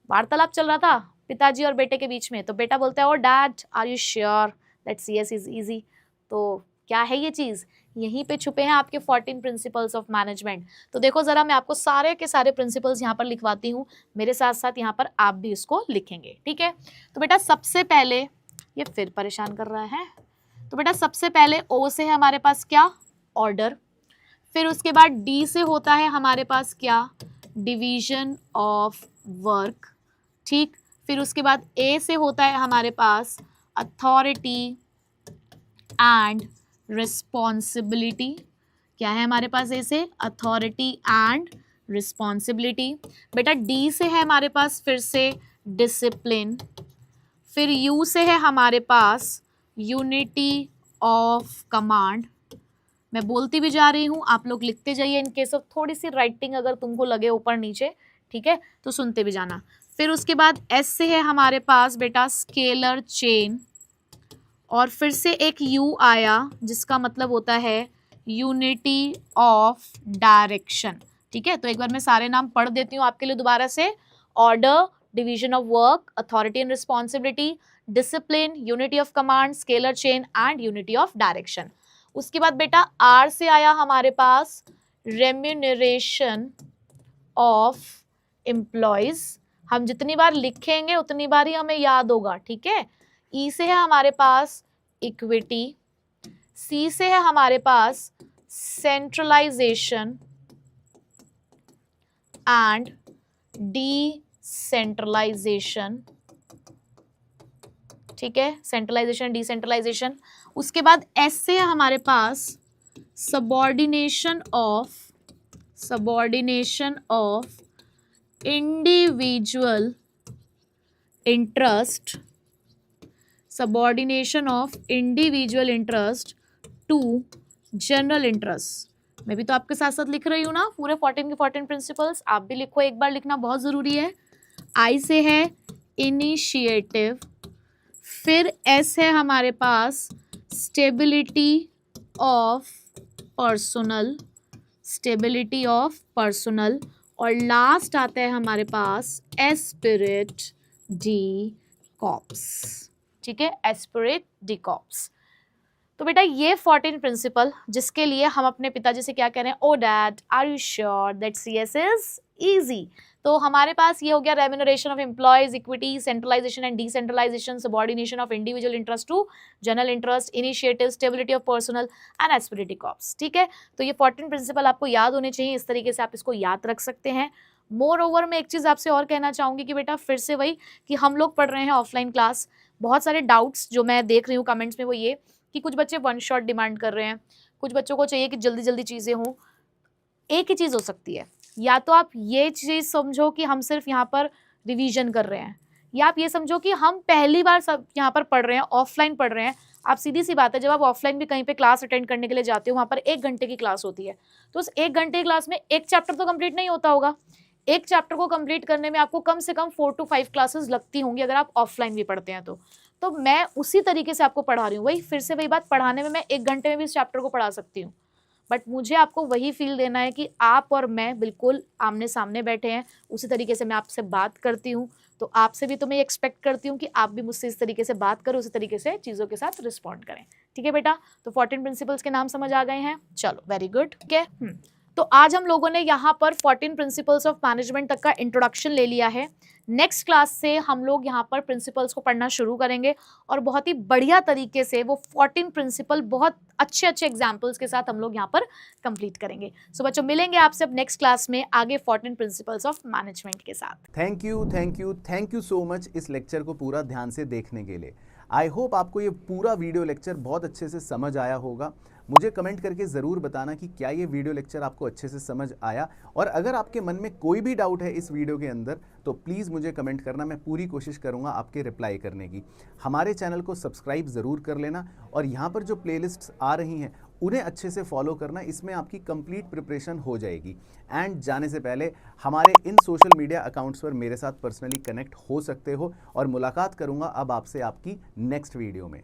वार्तालाप चल रहा था पिताजी और बेटे के बीच में, तो बेटा बोलता है oh dad are you sure that CS is easy? तो क्या है ये चीज़? यहीं पे छुपे हैं आपके 14 प्रिंसिपल्स ऑफ मैनेजमेंट। तो देखो ज़रा, मैं आपको सारे के सारे प्रिंसिपल्स यहाँ पर लिखवाती हूँ, मेरे साथ साथ यहाँ पर आप भी इसको लिखेंगे, ठीक है। तो बेटा सबसे पहले, ये फिर परेशान कर रहा है, तो बेटा सबसे पहले O से है हमारे पास क्या? ऑर्डर। फिर उसके बाद D से होता है हमारे पास क्या? डिवीजन ऑफ वर्क, ठीक। फिर उसके बाद A से होता है हमारे पास अथॉरिटी एंड रिस्पॉन्सिबिलिटी। क्या है हमारे पास A से? Authority and responsibility. बेटा D से है हमारे पास फिर से डिसिप्लिन। फिर U से है हमारे पास यूनिटी ऑफ कमांड। मैं बोलती भी जा रही हूँ, आप लोग लिखते जाइए, इन केस ऑफ थोड़ी सी राइटिंग अगर तुमको लगे ऊपर नीचे, ठीक है, तो सुनते भी जाना। फिर उसके बाद S से है हमारे पास बेटा स्केलर चेन, और फिर से एक U आया जिसका मतलब होता है यूनिटी ऑफ डायरेक्शन, ठीक है। तो एक बार मैं सारे नाम पढ़ देती हूँ आपके लिए दोबारा से। Order, division of work, authority and responsibility, discipline, unity of command, scalar chain and unity of direction. उसके बाद बेटा आर से आया हमारे पास रेम्यूनरेशन ऑफ एम्प्लॉयज। हम जितनी बार लिखेंगे उतनी बार ही हमें याद होगा, ठीक है। ई से है हमारे पास इक्विटी, सी से है हमारे पास सेंट्रलाइजेशन एंड डिसेंट्रलाइजेशन, ठीक है, सेंट्रलाइजेशन डिसेंट्रलाइजेशन। उसके बाद एस से है हमारे पास subordination of individual interest, subordination of individual interest to general interest. मैं भी तो आपके साथ साथ लिख रही हूँ ना पूरे 14 के 14 प्रिंसिपल्स, आप भी लिखो, एक बार लिखना बहुत ज़रूरी है। आई से है इनिशिएटिव, फिर एस है हमारे पास stability of personal, stability of personal, और लास्ट आता है हमारे पास एस्पिरिट डी कॉप्स, ठीक है, एस्पिरिट डी कॉप्स। तो बेटा ये 14 प्रिंसिपल जिसके लिए हम अपने पिताजी से क्या कह रहे हैं, oh dad are you sure that CS is easy. तो हमारे पास ये हो गया remuneration of employees, equity, centralization and decentralization, subordination of individual interest to general interest, initiative, stability of personal and esprit corps, ठीक है। तो ये 14 प्रिंसिपल आपको याद होने चाहिए, इस तरीके से आप इसको याद रख सकते हैं। मोर ओवर मैं एक चीज़ आपसे और कहना चाहूँगी कि बेटा फिर से वही कि हम लोग पढ़ रहे हैं ऑफलाइन क्लास, बहुत सारे डाउट्स जो मैं देख रही हूँ कमेंट्स में वो ये कि कुछ बच्चे वन शॉट डिमांड कर रहे हैं, कुछ बच्चों को चाहिए कि जल्दी जल्दी चीज़ें हों। एक ही चीज़ हो सकती है, या तो आप ये चीज़ समझो कि हम सिर्फ यहाँ पर रिवीजन कर रहे हैं, या आप ये समझो कि हम पहली बार सब यहाँ पर पढ़ रहे हैं, ऑफलाइन पढ़ रहे हैं। आप सीधी सी बात है, जब आप ऑफलाइन भी कहीं पे क्लास अटेंड करने के लिए जाते हो, वहाँ पर 1 घंटे की क्लास होती है, तो उस 1 घंटे की क्लास में एक चैप्टर तो कंप्लीट नहीं होता होगा। एक चैप्टर को कंप्लीट करने में आपको कम से कम 4 to 5 क्लासेस लगती होंगी अगर आप ऑफलाइन भी पढ़ते हैं तो मैं उसी तरीके से आपको पढ़ा रही हूँ। वही फिर से वही बात, पढ़ाने में मैं 1 घंटे में भी इस चैप्टर को पढ़ा सकती हूँ, बट मुझे आपको वही फील देना है कि आप और मैं बिल्कुल आमने सामने बैठे हैं, उसी तरीके से मैं आपसे बात करती हूँ। तो आपसे भी तो मैं एक्सपेक्ट करती हूँ कि आप भी मुझसे इस तरीके से बात करो, उसी तरीके से चीज़ों के साथ रिस्पॉन्ड करें, ठीक है बेटा। तो 14 प्रिंसिपल्स के नाम समझ आ गए हैं, चलो वेरी गुड, ठीक है। तो आज हम लोगों ने यहाँ पर 14 प्रिंसिपल्स ऑफ मैनेजमेंट तक का इंट्रोडक्शन ले लिया है। नेक्स्ट क्लास से हम लोग यहाँ पर प्रिंसिपल्स को पढ़ना शुरू करेंगे और बहुत ही बढ़िया तरीके से वो 14 प्रिंसिपल बहुत अच्छे अच्छे एग्जाम्पल्स के साथ हम लोग यहाँ पर कंप्लीट करेंगे। सो बच्चों मिलेंगे आपसे अब नेक्स्ट क्लास में आगे 14 प्रिंसिपल्स ऑफ मैनेजमेंट के साथ। थैंक यू सो मच इस लेक्चर को पूरा ध्यान से देखने के लिए। आई होप आपको ये पूरा वीडियो लेक्चर बहुत अच्छे से समझ आया होगा। मुझे कमेंट करके ज़रूर बताना कि क्या ये वीडियो लेक्चर आपको अच्छे से समझ आया, और अगर आपके मन में कोई भी डाउट है इस वीडियो के अंदर तो प्लीज़ मुझे कमेंट करना, मैं पूरी कोशिश करूँगा आपके रिप्लाई करने की। हमारे चैनल को सब्सक्राइब ज़रूर कर लेना, और यहाँ पर जो प्लेलिस्ट्स आ रही हैं उन्हें अच्छे से फॉलो करना, इसमें आपकी कंप्लीट प्रिपरेशन हो जाएगी। एंड जाने से पहले हमारे इन सोशल मीडिया अकाउंट्स पर मेरे साथ पर्सनली कनेक्ट हो सकते हो, और मुलाकात करूँगा अब आपसे आपकी नेक्स्ट वीडियो में।